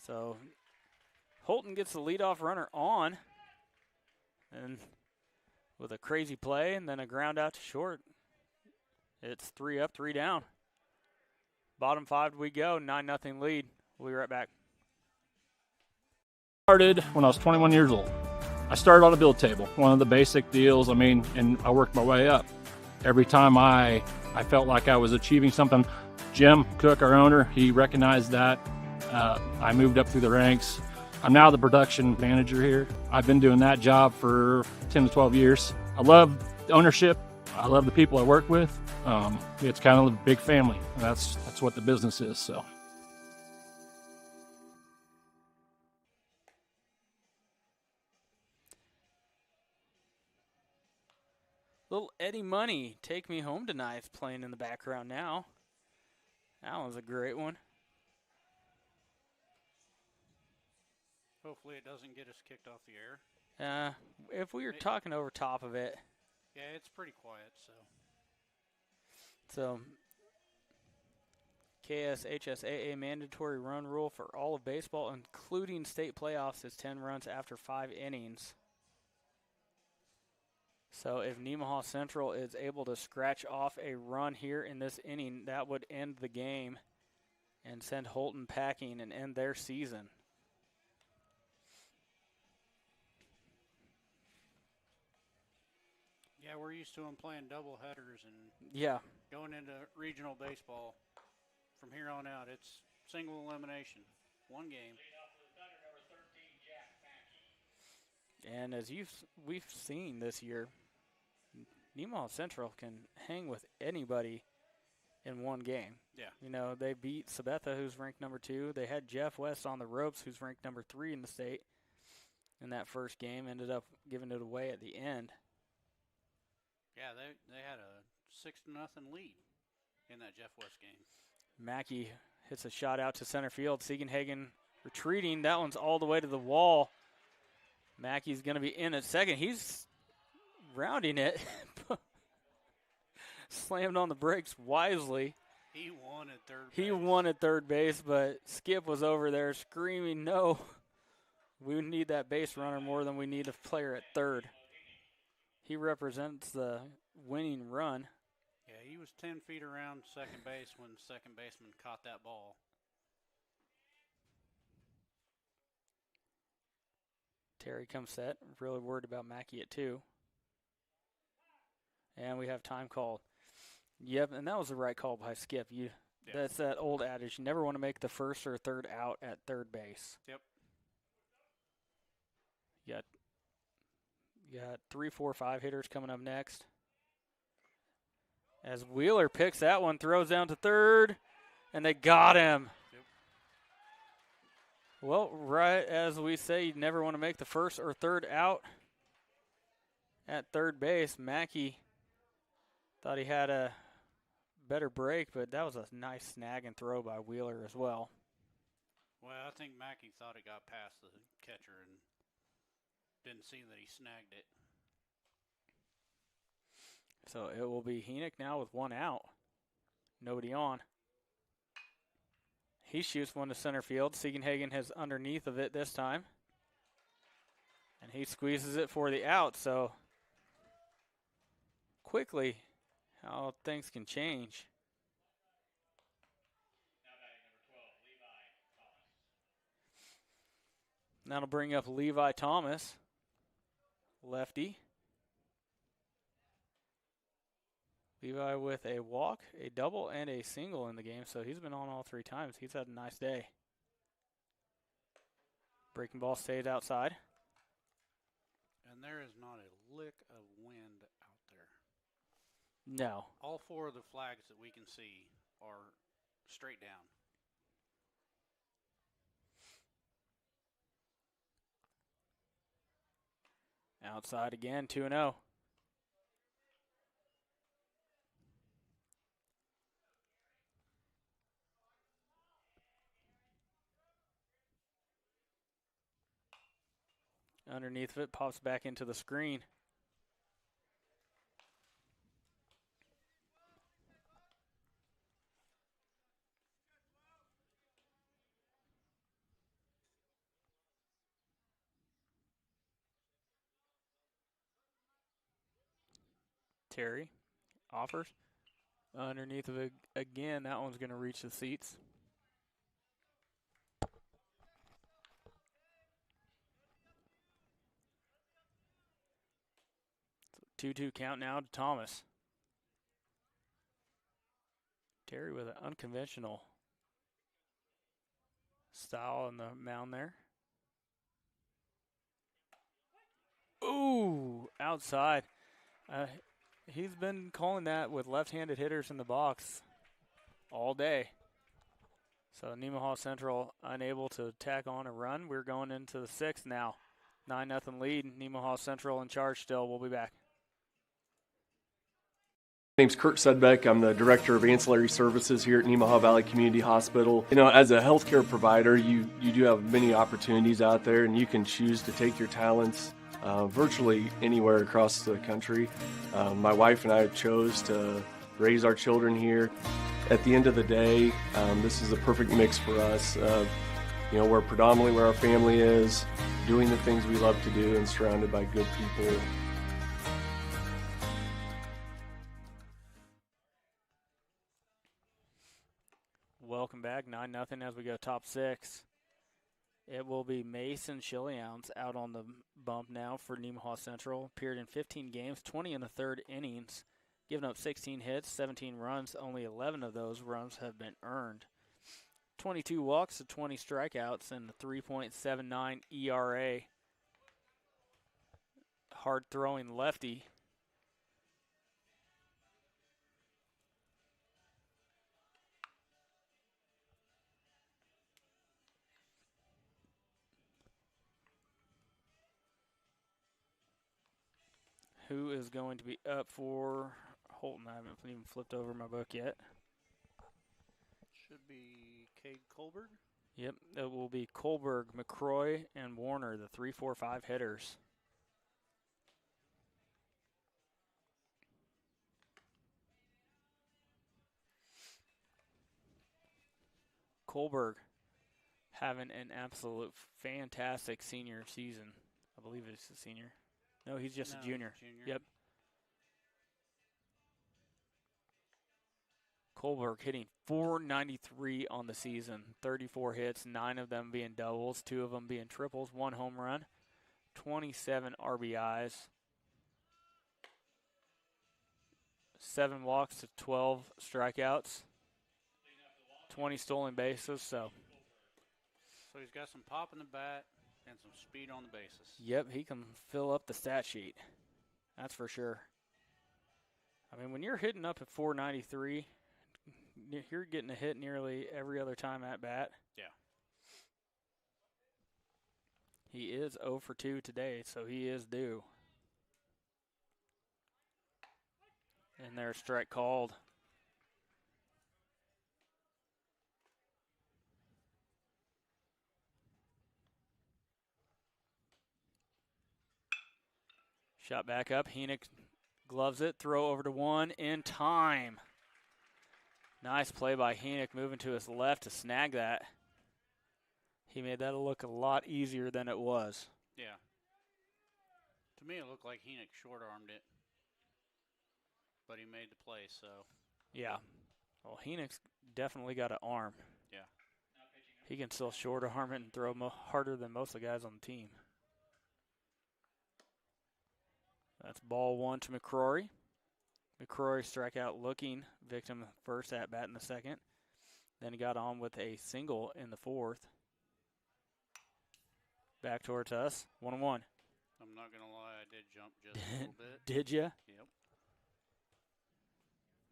So Holton gets the leadoff runner on. And with a crazy play and then a ground out to short. It's 3 up, 3 down. Bottom 5 we go, 9-0 lead. We'll be right back. Started when I was 21 years old. I started on a build table, one of the basic deals, and I worked my way up. Every time I felt like I was achieving something, Jim Cook, our owner, he recognized that. I moved up through the ranks. I'm now the production manager here. I've been doing that job for 10 to 12 years. I love ownership. I love the people I work with. It's kind of a big family. That's what the business is. So. Little Eddie Money, Take Me Home Tonight, playing in the background now. That was a great one. Hopefully it doesn't get us kicked off the air. If we were talking over top of it. Yeah, it's pretty quiet, so. So, KSHSAA mandatory run rule for all of baseball, including state playoffs, is 10 runs after 5 innings. So if Nemaha Central is able to scratch off a run here in this inning, that would end the game and send Holton packing and end their season. Yeah, we're used to them playing double headers and going into regional baseball. From here on out, it's single elimination, one game. And as we've seen this year, Nemaha Central can hang with anybody in one game. Yeah. You know, they beat Sabetha, who's ranked number 2. They had Jeff West on the ropes, who's ranked number 3 in the state in that first game. Ended up giving it away at the end. Yeah, they had a 6-0 lead in that Jeff West game. Mackey hits a shot out to center field. Siegenhagen retreating. That one's all the way to the wall. Mackey's going to be in at second. He's rounding it. Slammed on the brakes wisely. He wanted third base. He wanted third base, but Skip was over there screaming, no. We need that base runner more than we need a player at third. He represents the winning run. Yeah, he was 10 feet around second base when the second baseman caught that ball. Terry comes set. Really worried about Mackey at 2. And we have time called. Yep, and that was the right call by Skip. That's that old adage. You never want to make the first or third out at third base. Yep. You got 3, 4, 5 hitters coming up next. As Wheeler picks that one, throws down to third, and they got him. Yep. Well, right as we say, you never want to make the first or third out at third base. Mackey thought he had a better break, but that was a nice snag and throw by Wheeler as well. Well, I think Mackey thought it got past the catcher and didn't see that he snagged it. So it will be Henoch now with 1 out. Nobody on. He shoots one to center field. Siegenhagen has underneath of it this time. And he squeezes it for the out. So quickly how things can change. Now batting number 12, Levi Thomas. That'll bring up Levi Thomas, lefty. Levi with a walk, a double, and a single in the game, so he's been on all 3 times. He's had a nice day. Breaking ball stays outside. And there is not a lick of wind out there. No. All 4 of the flags that we can see are straight down. Outside again, 2-0. Underneath of it, pops back into the screen. Terry offers. Underneath of it again, that one's going to reach the seats. 2-2 count now to Thomas. Terry with an unconventional style on the mound there. Ooh, outside. He's been calling that with left-handed hitters in the box all day. So Nemaha Central unable to tack on a run. We're going into the 6th now. 9-0 lead. Nemaha Central in charge still. We'll be back. My name's Kurt Sudbeck. I'm the Director of Ancillary Services here at Nemaha Valley Community Hospital. You know, as a healthcare provider, you do have many opportunities out there, and you can choose to take your talents virtually anywhere across the country. My wife and I chose to raise our children here. At the end of the day, this is a perfect mix for us. We're predominantly where our family is, doing the things we love to do, and surrounded by good people. Welcome back, 9-0 as we go top 6. It will be Mason Chilians out on the bump now for Nemaha Central. Appeared in 15 games, 20 in the 3rd innings, giving up 16 hits, 17 runs. Only 11 of those runs have been earned. 22 walks to 20 strikeouts and a 3.79 ERA. Hard-throwing lefty. Who is going to be up for Holton? I haven't even flipped over my book yet. Should be Cade Colbert. Yep, it will be Kohlberg, McCroy, and Warner, the 3-4-5 hitters. Kohlberg having an absolute fantastic senior season. I believe it's a senior. No, he's just a junior. Yep. Kohlberg hitting .493 on the season. 34 hits, 9 of them being doubles, 2 of them being triples, 1 home run, 27 RBIs, 7 walks to 12 strikeouts, 20 stolen bases. So he's got some pop in the bat and some speed on the bases. Yep, he can fill up the stat sheet. That's for sure. I mean, when you're hitting up at .493, you're getting a hit nearly every other time at bat. Yeah. He is 0 for 2 today, so he is due. And there's strike called. Shot back up. Henick gloves it. Throw over to 1 in time. Nice play by Henick, moving to his left to snag that. He made that look a lot easier than it was. Yeah. To me, it looked like Henick short-armed it, but he made the play, so. Yeah. Well, Henick's definitely got an arm. Yeah. He can still short arm it and throw harder than most of the guys on the team. That's ball 1 to McCrory. McCrory strikeout looking, victim first at bat in the second. Then he got on with a single in the fourth. Back towards us, 1-1. I'm not going to lie, I did jump just a little bit. Did you? Yep.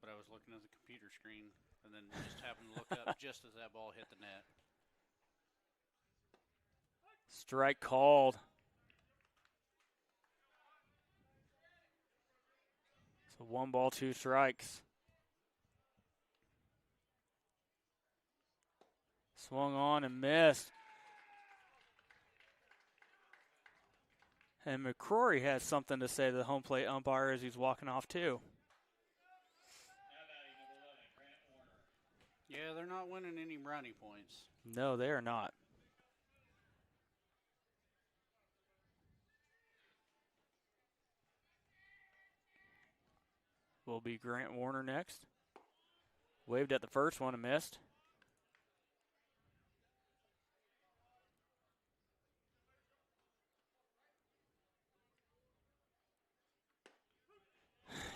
But I was looking at the computer screen and then just happened to look up just as that ball hit the net. Strike called. So 1 ball, 2 strikes. Swung on and missed. And McCrory has something to say to the home plate umpire as he's walking off too. Yeah, they're not winning any brownie points. No, they are not. Will be Grant Warner next. Waved at the first one and missed.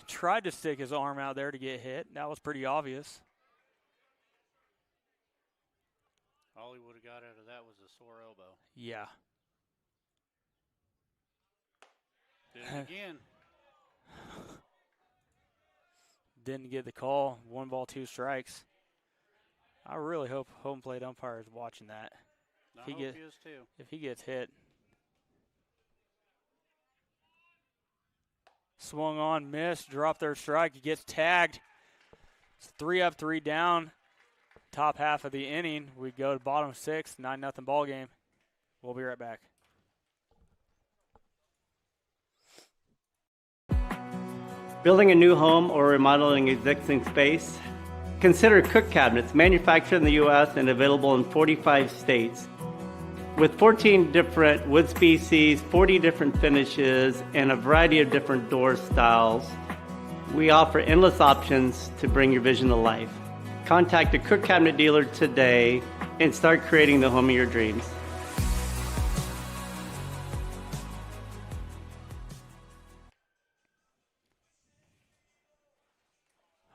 Tried to stick his arm out there to get hit. That was pretty obvious. All he would have got out of that was a sore elbow. Yeah. Did it again. Didn't get the call. 1 ball, 2 strikes. I really hope home plate umpire is watching that. I hope he is too. If he gets hit. Swung on, missed, dropped their strike. He gets tagged. It's 3 up, 3 down. Top half of the inning. We go to bottom 6, 9-0 ball game. We'll be right back. Building a new home or remodeling existing space? Consider Cook Cabinets, manufactured in the U.S. and available in 45 states. With 14 different wood species, 40 different finishes, and a variety of different door styles, we offer endless options to bring your vision to life. Contact a Cook Cabinet dealer today and start creating the home of your dreams.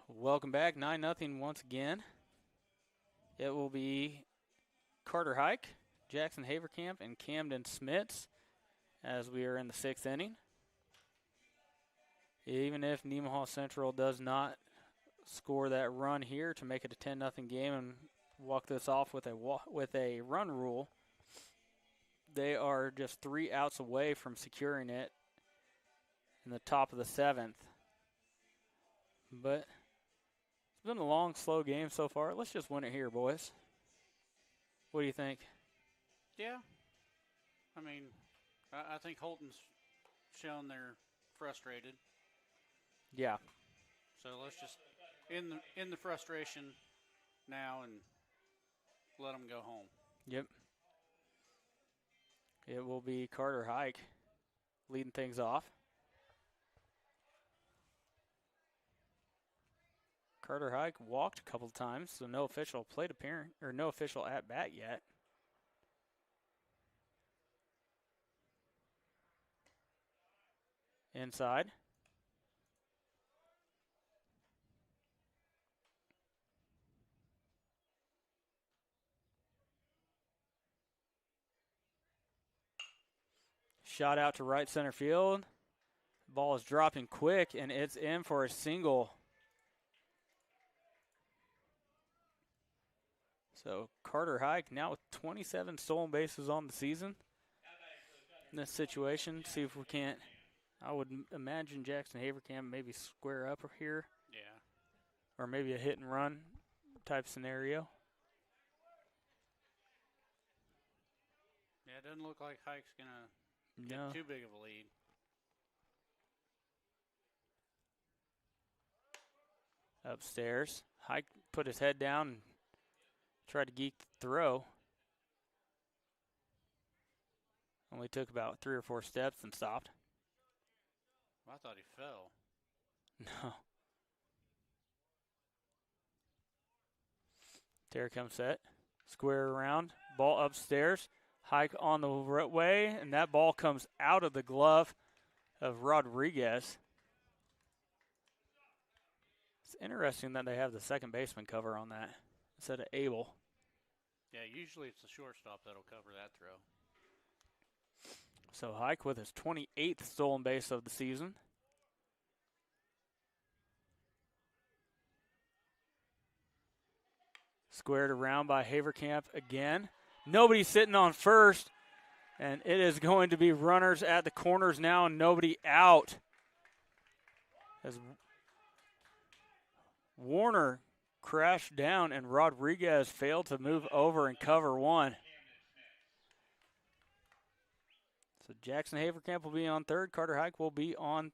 Welcome back, 9-0 once again. It will be Carter Hike, Jackson Haverkamp, and Camden Smits as we are in the 6th inning. Even if Nemaha Central does not score that run here to make it a 10-0 game and walk this off with a run rule, they are just 3 outs away from securing it in the top of the 7th. But it's been a long, slow game so far. Let's just win it here, boys. What do you think? Yeah. I mean, I think Holton's shown they're frustrated. Yeah. So let's just in the frustration now and let them go home. Yep. It will be Carter Hike leading things off. Carter Hike walked a couple times, so no official plate appearance or no official at bat yet. Inside. Shot out to right center field. Ball is dropping quick, and it's in for a single. So Carter Hike now with 27 stolen bases on the season. In this situation, see if we can't. I would imagine Jackson Haverkamp maybe square up here. Yeah. Or maybe a hit and run type scenario. Yeah, it doesn't look like Hike's going to No. get too big of a lead. Upstairs. Hike put his head down and tried to geek the throw. Only took about 3 or 4 steps and stopped. I thought he fell. No. Terry comes set. Square around. Ball upstairs. Hike on the way, and that ball comes out of the glove of Rodriguez. It's interesting that they have the second baseman cover on that instead of Abel. Yeah, usually it's the shortstop that'll cover that throw. So Hike with his 28th stolen base of the season. Squared around by Haverkamp again. Nobody sitting on first, and it is going to be runners at the corners now and nobody out. As Warner crashed down and Rodriguez failed to move over and cover one. So Jackson Haverkamp will be on third. Carter Hike will be on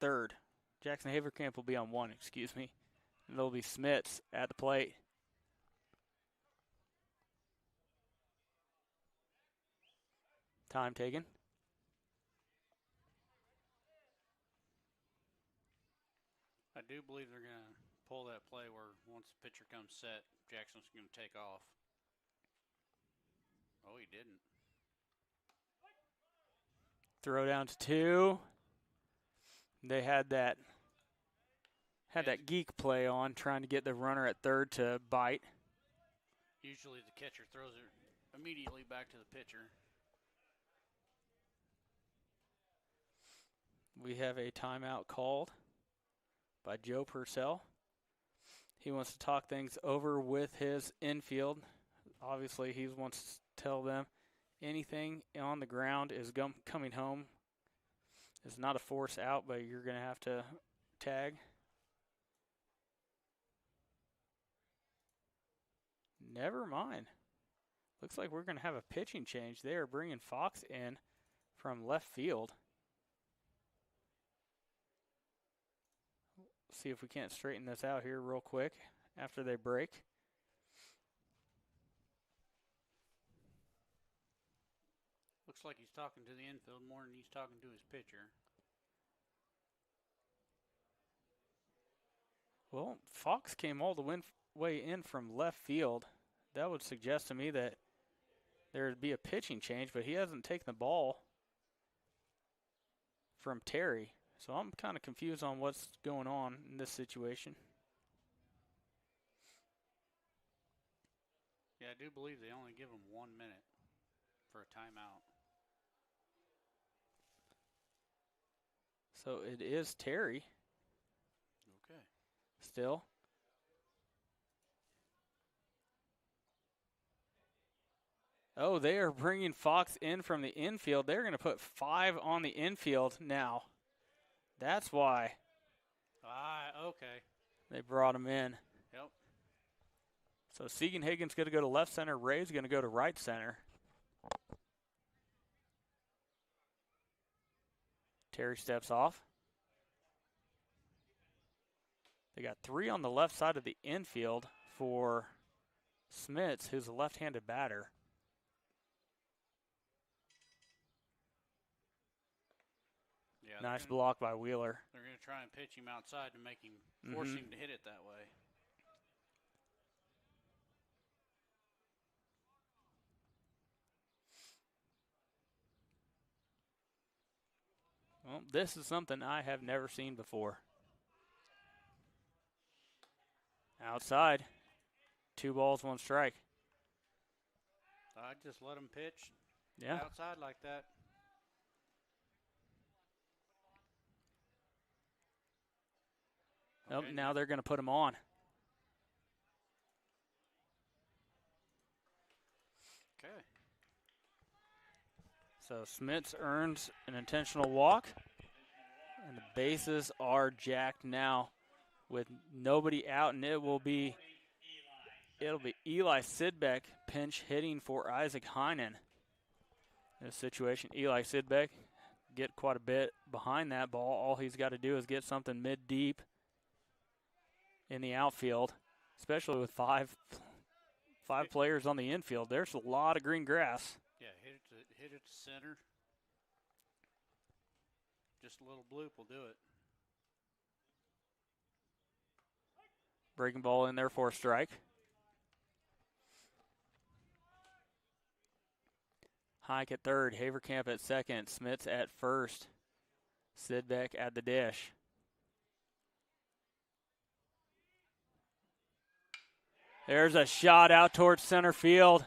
third. Jackson Haverkamp will be on one, excuse me. And there'll be Smits at the plate. Time taken. I do believe they're going to pull that play where once the pitcher comes set, Jackson's going to take off. Oh, he didn't. Throw down to 2. They had that geek play on, trying to get the runner at third to bite. Usually the catcher throws it immediately back to the pitcher. We have a timeout called by Joe Purcell. He wants to talk things over with his infield. Obviously, he wants to tell them anything on the ground is coming home. It's not a force out, but you're going to have to tag. Never mind. Looks like we're going to have a pitching change. They are bringing Fox in from left field. See if we can't straighten this out here real quick after they break. Looks like he's talking to the infield more than he's talking to his pitcher. Well, Fox came all the way in from left field. That would suggest to me that there would be a pitching change, but he hasn't taken the ball from Terry. So I'm kind of confused on what's going on in this situation. Yeah, I do believe they only give him 1 minute for a timeout. So it is Terry. Okay. Still. Oh, they are bringing Fox in from the infield. They're going to put 5 on the infield now. That's why. Okay. They brought him in. Yep. So Siegenhagen's going to go to left center. Ray's going to go to right center. Terry steps off. They got 3 on the left side of the infield for Smits, who's a left-handed batter. Yeah, Nice block by Wheeler. They're going to try and pitch him outside to make him force him to hit it that way. Well, this is something I have never seen before. Outside. 2 balls, 1 strike. I just let him pitch outside like that. Okay. Oh, now they're going to put him on. Okay. So Smits earns an intentional walk, and the bases are jacked now with nobody out, and it'll be Eli Sidbeck pinch hitting for Isaac Heinen. In this situation, Eli Sidbeck get quite a bit behind that ball. All he's got to do is get something mid-deep in the outfield, especially with five players on the infield. There's a lot of green grass. Yeah, hit it to center. Just a little bloop will do it. Breaking ball in there for a strike. Hike at third, Haverkamp at second, Smits at first, Sidbeck at the dish. There's a shot out towards center field.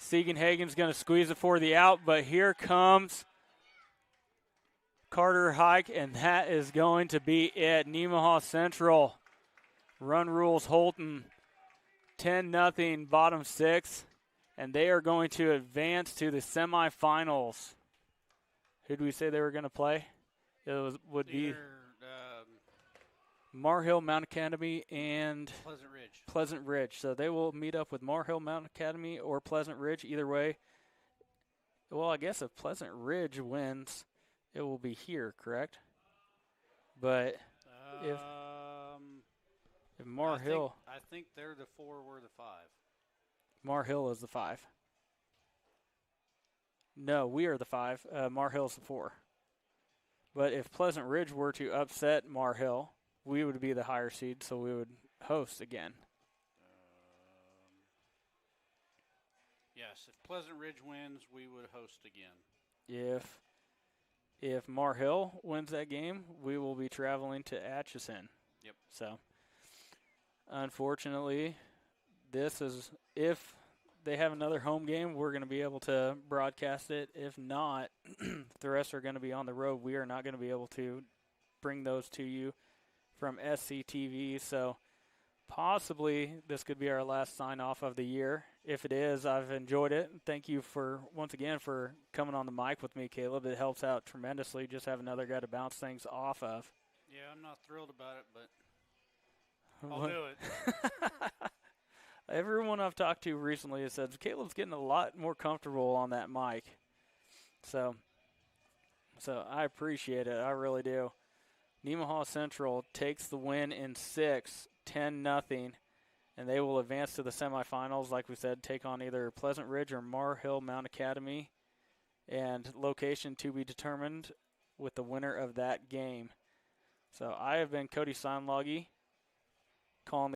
Siegenhagen's going to squeeze it for the out, but here comes Carter Hike, and that is going to be it. Nemaha Central run rules Holton 10-0, bottom 6, and they are going to advance to the semifinals. Who do we say they were going to play? It would be Mar Hill, Mount Academy, and Pleasant Ridge. So they will meet up with Mar Hill, Mount Academy, or Pleasant Ridge. Either way, well, I guess if Pleasant Ridge wins, it will be here, correct? But if Mar Hill, I think they're the 4, we're the 5. Mar Hill is the 5. No, we are the 5. Mar Hill's the 4. But if Pleasant Ridge were to upset Mar Hill, we would be the higher seed, so we would host again. Yes, if Pleasant Ridge wins, we would host again. If Mar Hill wins that game, we will be traveling to Atchison. Yep. So, unfortunately, this is, if they have another home game, we're going to be able to broadcast it. If not, the rest are going to be on the road. We are not going to be able to bring those to you from SCTV. So, possibly this could be our last sign-off of the year. If it is, I've enjoyed it. Thank you once again for coming on the mic with me, Caleb. It helps out tremendously just have another guy to bounce things off of. Yeah, I'm not thrilled about it, but I'll do it. Everyone I've talked to recently has said Caleb's getting a lot more comfortable on that mic. So I appreciate it. I really do. Nemaha Central takes the win in 6, 10-0, and they will advance to the semifinals. Like we said, take on either Pleasant Ridge or Mar Hill Mount Academy, and location to be determined with the winner of that game. So I have been Cody Steinloggy calling